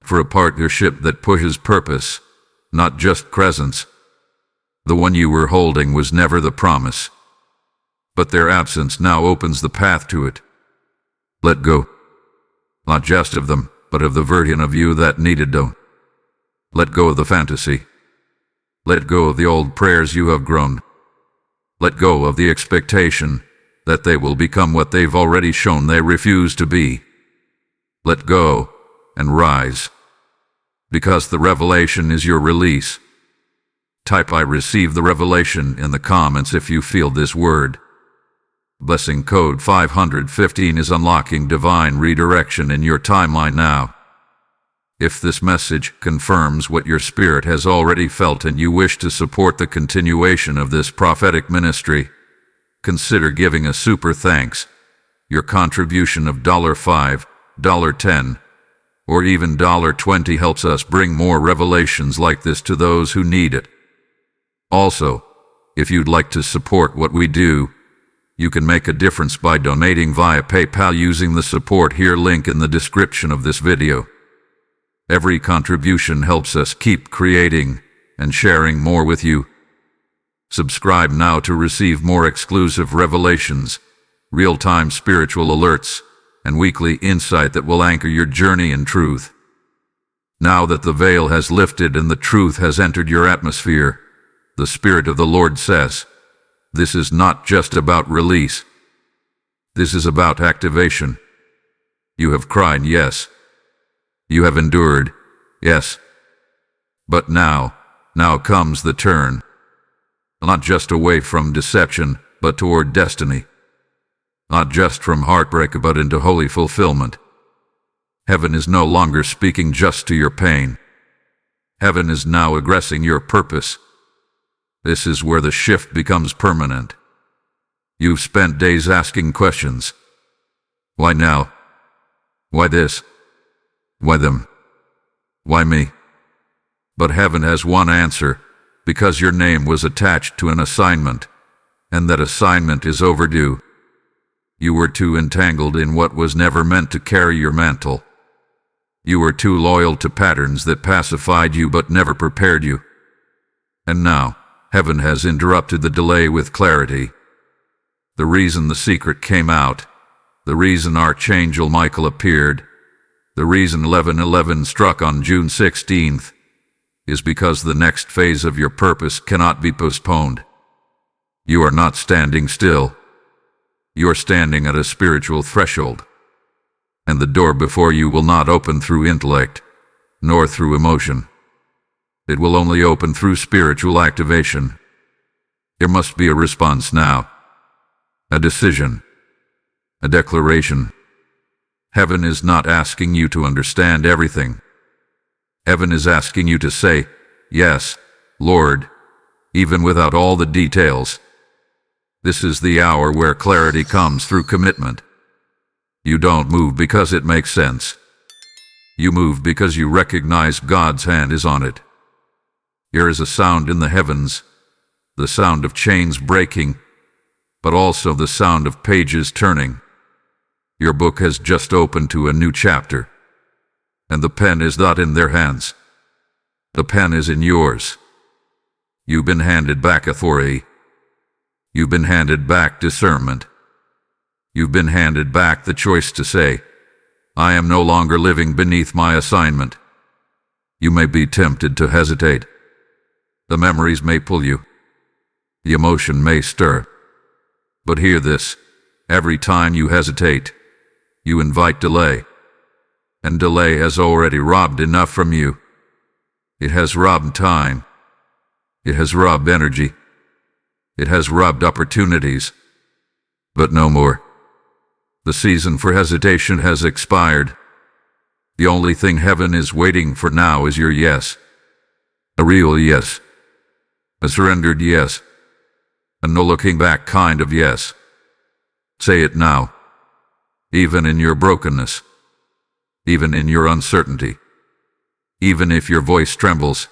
For a partnership that pushes purpose, not just presence. The one you were holding was never the promise, but their absence now opens the path to it. Let go. Not just of them, but of the version of you that needed them. Let go of the fantasy. Let go of the old prayers you have grown. Let go of the expectation that they will become what they've already shown they refuse to be. Let go and rise, because the revelation is your release. Type "I receive the revelation" in the comments if you feel this word. Blessing code 515 is unlocking divine redirection in your timeline now. If this message confirms what your spirit has already felt and you wish to support the continuation of this prophetic ministry, consider giving a super thanks. Your contribution of $5, $10, or even $20 helps us bring more revelations like this to those who need it. Also, if you'd like to support what we do, you can make a difference by donating via PayPal using the support here link in the description of this video. Every contribution helps us keep creating and sharing more with you. Subscribe now to receive more exclusive revelations, real-time spiritual alerts, and weekly insight that will anchor your journey in truth. Now that the veil has lifted and the truth has entered your atmosphere, the Spirit of the Lord says, this is not just about release. This is about activation. You have cried, yes. You have endured, yes. But now comes the turn. Not just away from deception, but toward destiny. Not just from heartbreak, but into holy fulfillment. Heaven is no longer speaking just to your pain. Heaven is now aggressing your purpose. This is where the shift becomes permanent. You've spent days asking questions. Why now? Why this? Why them? Why me? But heaven has one answer, because your name was attached to an assignment, and that assignment is overdue. You were too entangled in what was never meant to carry your mantle. You were too loyal to patterns that pacified you but never prepared you. And now, heaven has interrupted the delay with clarity. The reason the secret came out, the reason Archangel Michael appeared, the reason 11:11 struck on June 16th, is because the next phase of your purpose cannot be postponed. You are not standing still. You are standing at a spiritual threshold, and the door before you will not open through intellect, nor through emotion. It will only open through spiritual activation. There must be a response now. A decision. A declaration. Heaven is not asking you to understand everything. Heaven is asking you to say, "Yes, Lord," even without all the details. This is the hour where clarity comes through commitment. You don't move because it makes sense. You move because you recognize God's hand is on it. There is a sound in the heavens, the sound of chains breaking, but also the sound of pages turning. Your book has just opened to a new chapter, and the pen is not in their hands. The pen is in yours. You've been handed back authority. You've been handed back discernment. You've been handed back the choice to say, "I am no longer living beneath my assignment." You may be tempted to hesitate. The memories may pull you. The emotion may stir. But hear this: every time you hesitate, you invite delay. And delay has already robbed enough from you. It has robbed time. It has robbed energy. It has robbed opportunities. But no more. The season for hesitation has expired. The only thing heaven is waiting for now is your yes. A real yes. A surrendered yes. A no looking back kind of yes. Say it now. Even in your brokenness. Even in your uncertainty. Even if your voice trembles,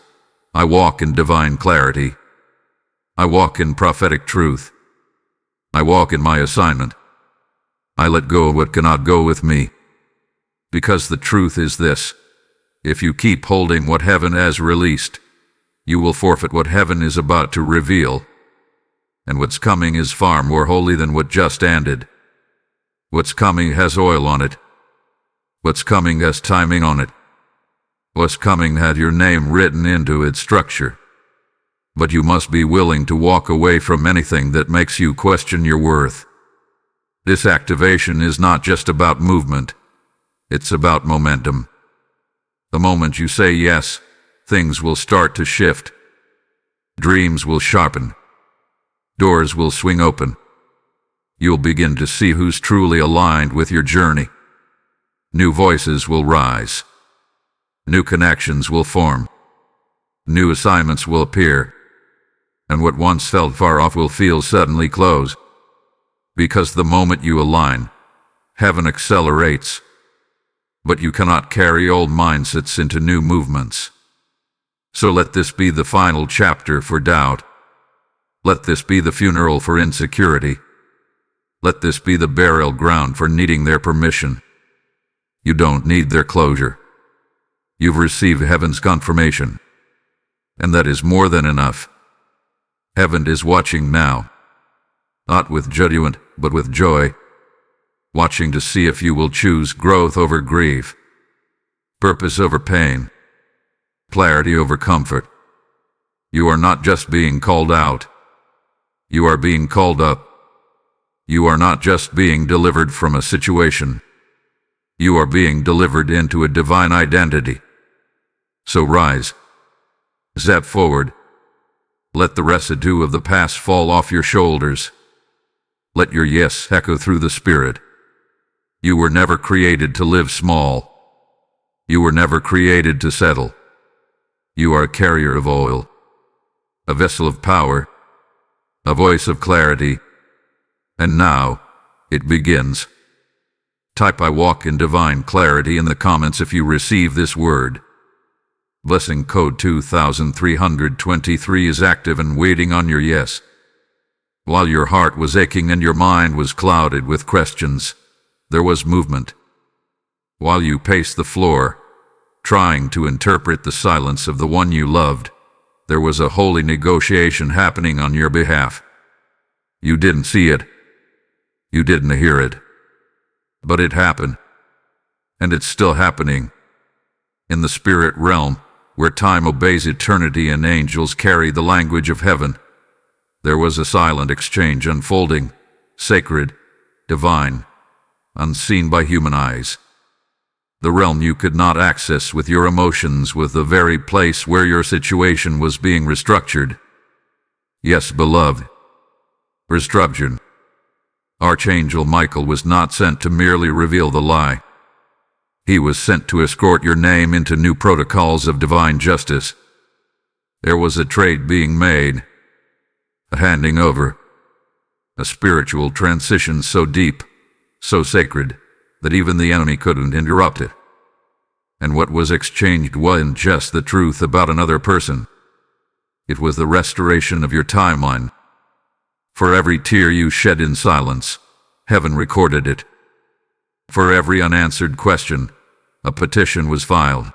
I walk in divine clarity. I walk in prophetic truth. I walk in my assignment. I let go of what cannot go with me. Because the truth is this: if you keep holding what heaven has released, you will forfeit what heaven is about to reveal. And what's coming is far more holy than what just ended. What's coming has oil on it. What's coming has timing on it. What's coming had your name written into its structure. But you must be willing to walk away from anything that makes you question your worth. This activation is not just about movement. It's about momentum. The moment you say yes, things will start to shift. Dreams will sharpen. Doors will swing open. You'll begin to see who's truly aligned with your journey. New voices will rise. New connections will form. New assignments will appear. And what once felt far off will feel suddenly close. Because the moment you align, heaven accelerates. But you cannot carry old mindsets into new movements. So let this be the final chapter for doubt. Let this be the funeral for insecurity. Let this be the burial ground for needing their permission. You don't need their closure. You've received heaven's confirmation. And that is more than enough. Heaven is watching now. Not with judgment, but with joy. Watching to see if you will choose growth over grief. Purpose over pain. Clarity over comfort. You are not just being called out. You are being called up. You are not just being delivered from a situation. You are being delivered into a divine identity. So rise. Step forward. Let the residue of the past fall off your shoulders. Let your yes echo through the spirit. You were never created to live small. You were never created to settle. You are a carrier of oil, a vessel of power, a voice of clarity. And now, it begins. Type "I walk in divine clarity" in the comments if you receive this word. Blessing code 2323 is active and waiting on your yes. While your heart was aching and your mind was clouded with questions, there was movement. While you paced the floor, trying to interpret the silence of the one you loved, there was a holy negotiation happening on your behalf. You didn't see it. You didn't hear it. But it happened. And it's still happening. In the spirit realm, where time obeys eternity and angels carry the language of heaven, there was a silent exchange unfolding, sacred, divine, unseen by human eyes. the realm you could not access with your emotions, with the very place where your situation was being restructured. Yes, beloved, restructured. Archangel Michael was not sent to merely reveal the lie. He was sent to escort your name into new protocols of divine justice. There was a trade being made, a handing over, a spiritual transition so deep, so sacred, that even the enemy couldn't interrupt it. And what was exchanged wasn't just the truth about another person. It was the restoration of your timeline. For every tear you shed in silence, heaven recorded it. For every unanswered question, a petition was filed.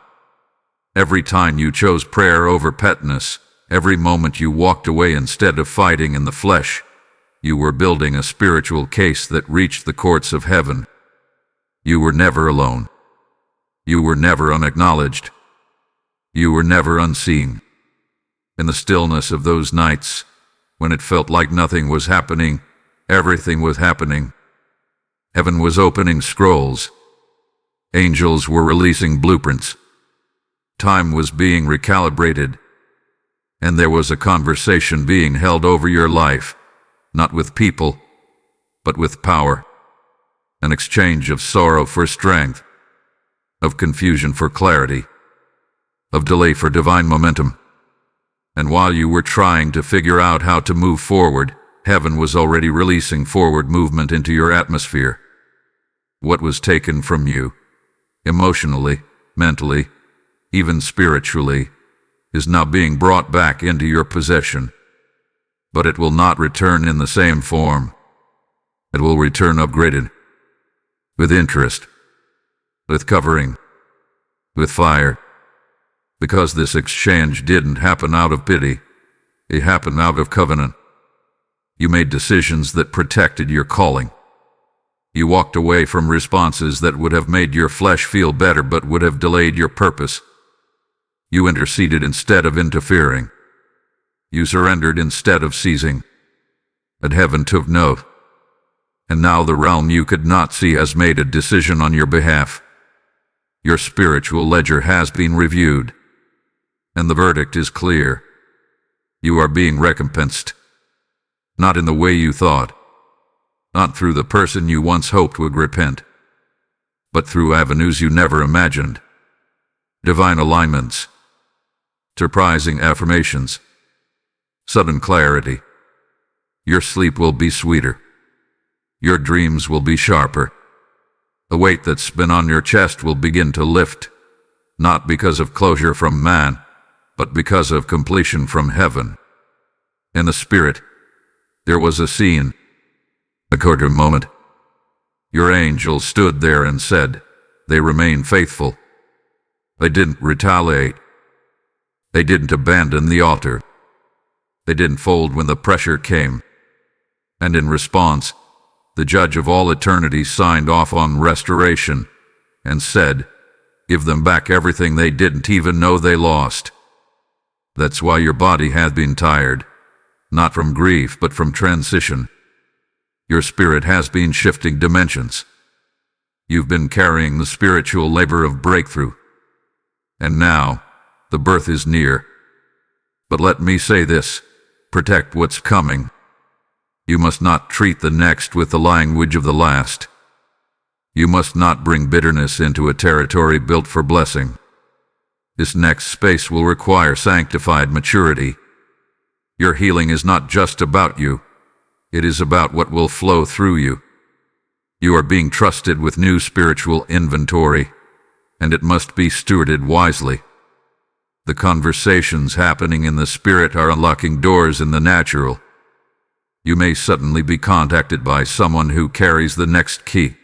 Every time you chose prayer over pettiness, every moment you walked away instead of fighting in the flesh, you were building a spiritual case that reached the courts of heaven. You were never alone. You were never unacknowledged. You were never unseen. In the stillness of those nights, when it felt like nothing was happening, everything was happening. Heaven was opening scrolls. Angels were releasing blueprints. Time was being recalibrated. And there was a conversation being held over your life, not with people, but with power. An exchange of sorrow for strength, of confusion for clarity, of delay for divine momentum. And while you were trying to figure out how to move forward, heaven was already releasing forward movement into your atmosphere. What was taken from you, emotionally, mentally, even spiritually, is now being brought back into your possession. But it will not return in the same form. It will return upgraded, with interest, with covering, with fire. Because this exchange didn't happen out of pity, it happened out of covenant. You made decisions that protected your calling. You walked away from responses that would have made your flesh feel better but would have delayed your purpose. You interceded instead of interfering. You surrendered instead of seizing. And heaven took note. And now the realm you could not see has made a decision on your behalf. Your spiritual ledger has been reviewed. And the verdict is clear. You are being recompensed. Not in the way you thought. Not through the person you once hoped would repent. But through avenues you never imagined. Divine alignments. Surprising affirmations. Sudden clarity. Your sleep will be sweeter. Your dreams will be sharper. The weight that's been on your chest will begin to lift. Not because of closure from man, but because of completion from heaven. In the spirit, there was a scene, a quarter moment. Your angel stood there and said, "They remain faithful." They didn't retaliate. They didn't abandon the altar. They didn't fold when the pressure came. And in response, the judge of all eternity signed off on restoration and said, "Give them back everything they didn't even know they lost." That's why your body has been tired, not from grief but from transition. Your spirit has been shifting dimensions. You've been carrying the spiritual labor of breakthrough. And now, the birth is near. But let me say this, protect what's coming. You must not treat the next with the language of the last. You must not bring bitterness into a territory built for blessing. This next space will require sanctified maturity. Your healing is not just about you. It is about what will flow through you. You are being trusted with new spiritual inventory, and it must be stewarded wisely. The conversations happening in the spirit are unlocking doors in the natural. You may suddenly be contacted by someone who carries the next key.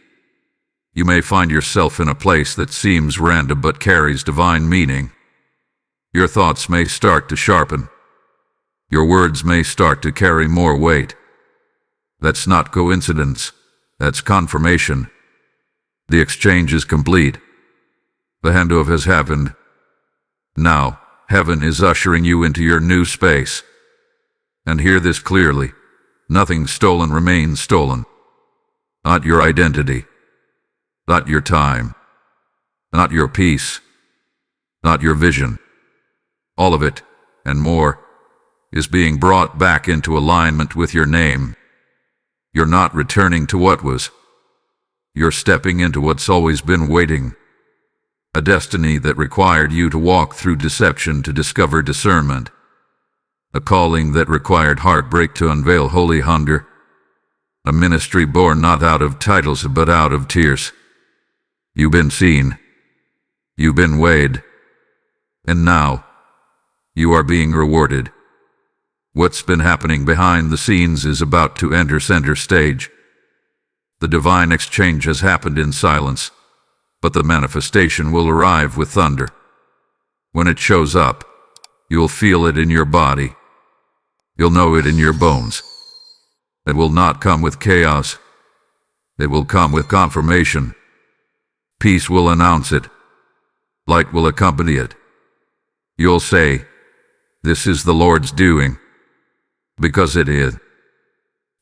You may find yourself in a place that seems random but carries divine meaning. Your thoughts may start to sharpen. Your words may start to carry more weight. That's not coincidence. That's confirmation. The exchange is complete. The handoff has happened. Now, heaven is ushering you into your new space. And hear this clearly. Nothing stolen remains stolen. Not your identity. Not your time. not your peace, not your vision. All of it, and more, is being brought back into alignment with your name. You're not returning to what was. You're stepping into what's always been waiting. A destiny that required you to walk through deception to discover discernment. A calling that required heartbreak to unveil holy hunger. A ministry born not out of titles but out of tears. You've been seen. You've been weighed. And now, you are being rewarded. What's been happening behind the scenes is about to enter center stage. The divine exchange has happened in silence, but the manifestation will arrive with thunder. When it shows up, you'll feel it in your body. You'll know it in your bones. It will not come with chaos. It will come with confirmation. Peace will announce it. Light will accompany it. You'll say, "This is the Lord's doing." Because it is.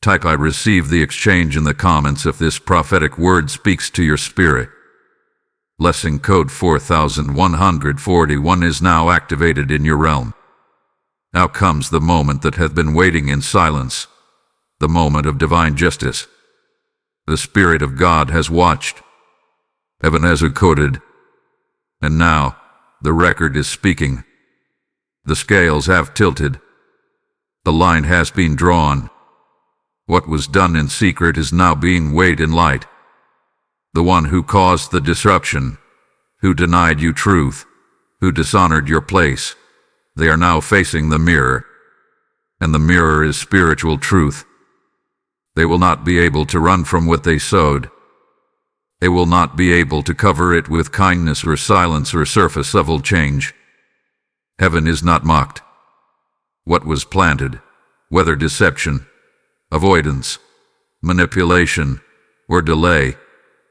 Type "I receive the exchange" in the comments if this prophetic word speaks to your spirit. Blessing code 4141 is now activated in your realm. Now comes the moment that hath been waiting in silence, the moment of divine justice. The Spirit of God has watched. Heaven has recorded. And now, the record is speaking. The scales have tilted. The line has been drawn. What was done in secret is now being weighed in light. The one who caused the disruption, who denied you truth, who dishonored your place, they are now facing the mirror. And the mirror is spiritual truth. They will not be able to run from what they sowed. They will not be able to cover it with kindness or silence or surface level change. Heaven is not mocked. What was planted, whether deception, avoidance, manipulation, or delay,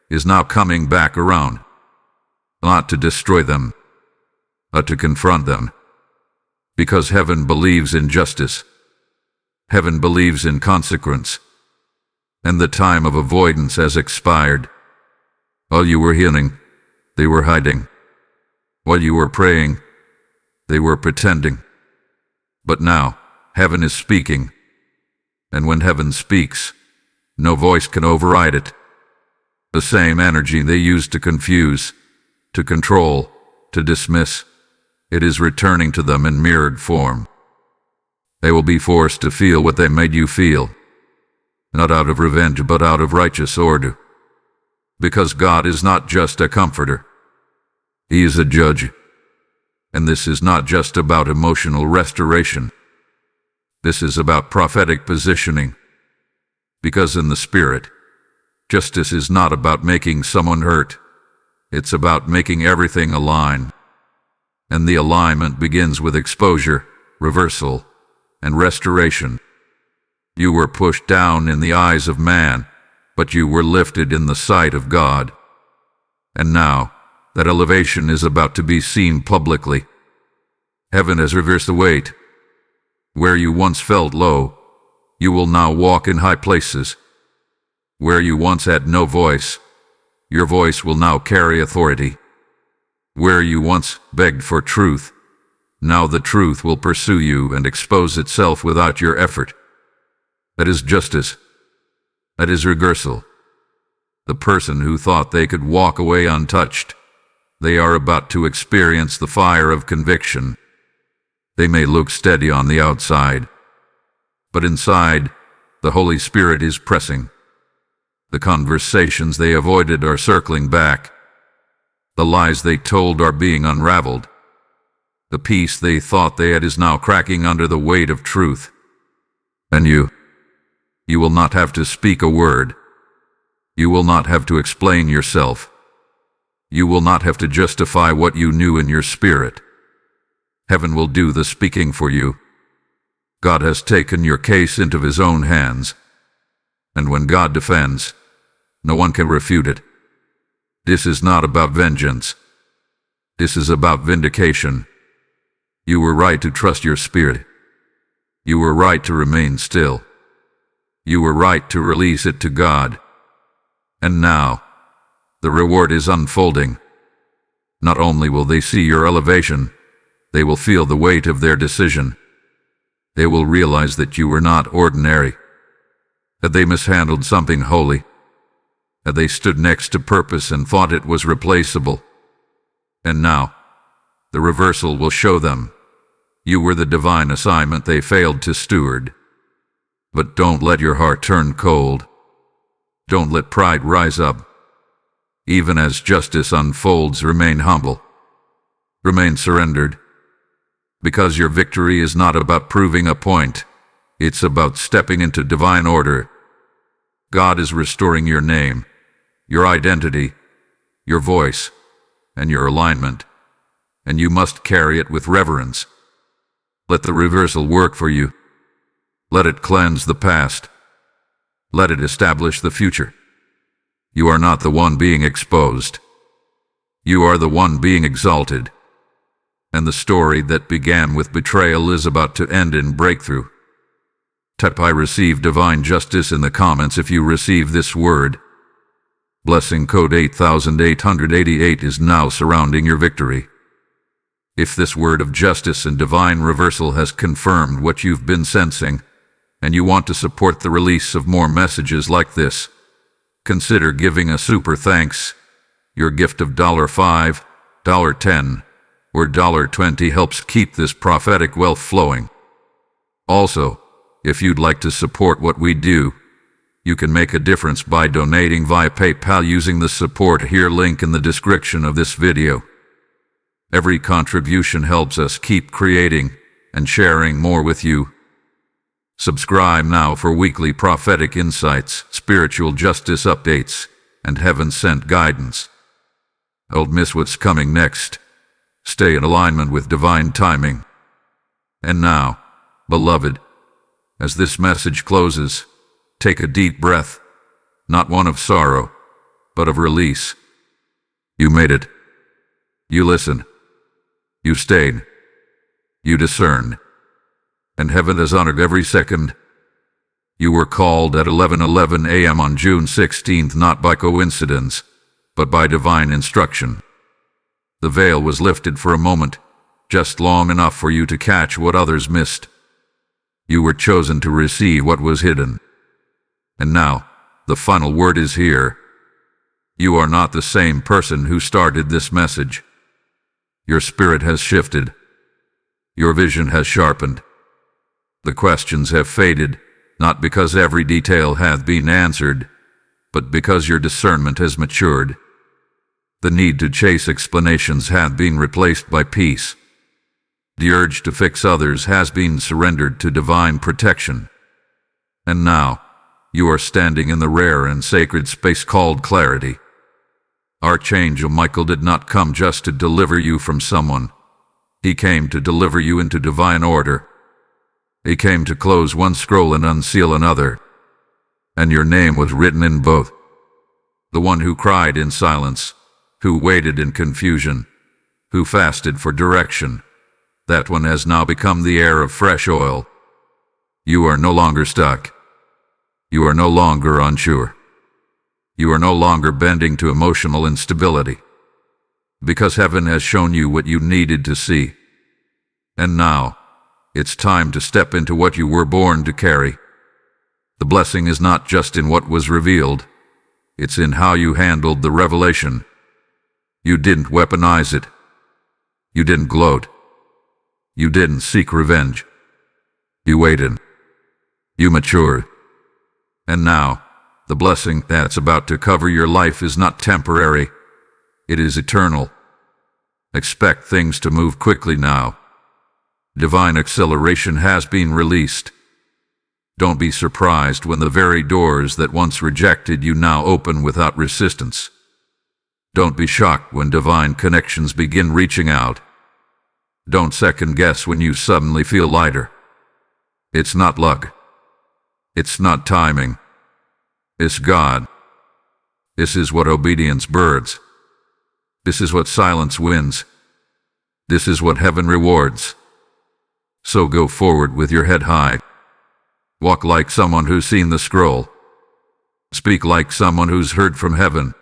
is now coming back around. Not to destroy them, but to confront them. Because heaven believes in justice. Heaven believes in consequence. And the time of avoidance has expired. While you were healing, they were hiding. While you were praying, they were pretending. But now, heaven is speaking. And when heaven speaks, no voice can override it. The same energy they used to confuse, to control, to dismiss, it is returning to them in mirrored form. They will be forced to feel what they made you feel, not out of revenge but out of righteous order. Because God is not just a comforter. He is a judge. And this is not just about emotional restoration. This is about prophetic positioning. Because in the Spirit, justice is not about making someone hurt. It's about making everything align. And the alignment begins with exposure, reversal, and restoration. You were pushed down in the eyes of man, but you were lifted in the sight of God. And now, that elevation is about to be seen publicly. Heaven has reversed the weight. Where you once felt low, you will now walk in high places. Where you once had no voice, your voice will now carry authority. Where you once begged for truth, now the truth will pursue you and expose itself without your effort. That is justice. That is reversal. The person who thought they could walk away untouched, they are about to experience the fire of conviction. They may look steady on the outside, but inside, the Holy Spirit is pressing. The conversations they avoided are circling back. The lies they told are being unraveled. The peace they thought they had is now cracking under the weight of truth. And you will not have to speak a word. You will not have to explain yourself. You will not have to justify what you knew in your spirit. Heaven will do the speaking for you. God has taken your case into His own hands. And when God defends, no one can refute it. This is not about vengeance. This is about vindication. You were right to trust your spirit. You were right to remain still. You were right to release it to God. And now, the reward is unfolding. Not only will they see your elevation, they will feel the weight of their decision. They will realize that you were not ordinary, that they mishandled something holy, that they stood next to purpose and thought it was replaceable. And now, the reversal will show them you were the divine assignment they failed to steward. But don't let your heart turn cold. Don't let pride rise up. Even as justice unfolds, remain humble. Remain surrendered. Because your victory is not about proving a point. It's about stepping into divine order. God is restoring your name, your identity, your voice, and your alignment. And you must carry it with reverence. Let the reversal work for you. Let it cleanse the past. Let it establish the future. You are not the one being exposed. You are the one being exalted. And the story that began with betrayal is about to end in breakthrough. Type "I receive divine justice" in the comments if you receive this word. Blessing code 8888 is now surrounding your victory. If this word of justice and divine reversal has confirmed what you've been sensing, and you want to support the release of more messages like this, consider giving a super thanks. Your gift of $5, $10, or $20 helps keep this prophetic wealth flowing. Also, if you'd like to support what we do, you can make a difference by donating via PayPal using the support here link in the description of this video. Every contribution helps us keep creating and sharing more with you. Subscribe now for weekly prophetic insights, spiritual justice updates, and heaven-sent guidance. Don't miss what's coming next. Stay in alignment with divine timing. And now, beloved, as this message closes, take a deep breath, not one of sorrow, but of release. You made it. You listened. You stayed. You discerned. And heaven has honored every second. You were called at 11:11 a.m. on June 16th, not by coincidence, but by divine instruction. The veil was lifted for a moment, just long enough for you to catch what others missed. You were chosen to receive what was hidden. And now, the final word is here. You are not the same person who started this message. Your spirit has shifted. Your vision has sharpened. The questions have faded, not because every detail hath been answered, but because your discernment has matured. The need to chase explanations hath been replaced by peace. The urge to fix others has been surrendered to divine protection. And now, you are standing in the rare and sacred space called clarity. Archangel Michael did not come just to deliver you from someone. He came to deliver you into divine order. He came to close one scroll and unseal another. And your name was written in both. The one who cried in silence, who waited in confusion, who fasted for direction, that one has now become the heir of fresh oil. You are no longer stuck. You are no longer unsure. You are no longer bending to emotional instability. Because heaven has shown you what you needed to see. And now, it's time to step into what you were born to carry. The blessing is not just in what was revealed. It's in how you handled the revelation. You didn't weaponize it. You didn't gloat. You didn't seek revenge. You waited. You matured. And now, the blessing that's about to cover your life is not temporary. It is eternal. Expect things to move quickly now. Divine acceleration has been released. Don't be surprised when the very doors that once rejected you now open without resistance. Don't be shocked when divine connections begin reaching out. Don't second guess when you suddenly feel lighter. It's not luck. It's not timing. It's God. This is what obedience births. This is what silence wins. This is what heaven rewards. So go forward with your head high. Walk like someone who's seen the scroll. Speak like someone who's heard from heaven.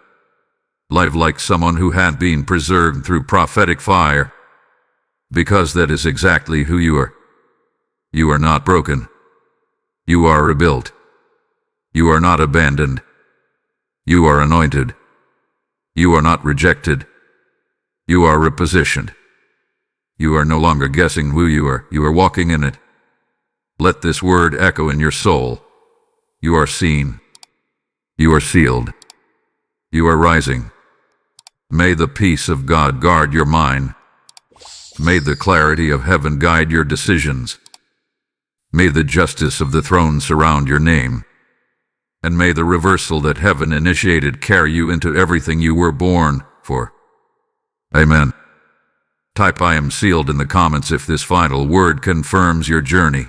live like someone who had been preserved through prophetic fire, because that is exactly who you are. You are not broken. You are rebuilt. You are not abandoned. You are anointed. You are not rejected. You are repositioned. You are no longer guessing who you are walking in it. Let this word echo in your soul. You are seen. You are sealed. You are rising. May the peace of God guard your mind. May the clarity of heaven guide your decisions. May the justice of the throne surround your name. And may the reversal that heaven initiated carry you into everything you were born for. Amen. Type "I am sealed" in the comments if this final word confirms your journey.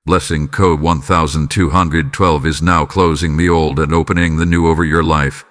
Blessing code 1212 is now closing the old and opening the new over your life.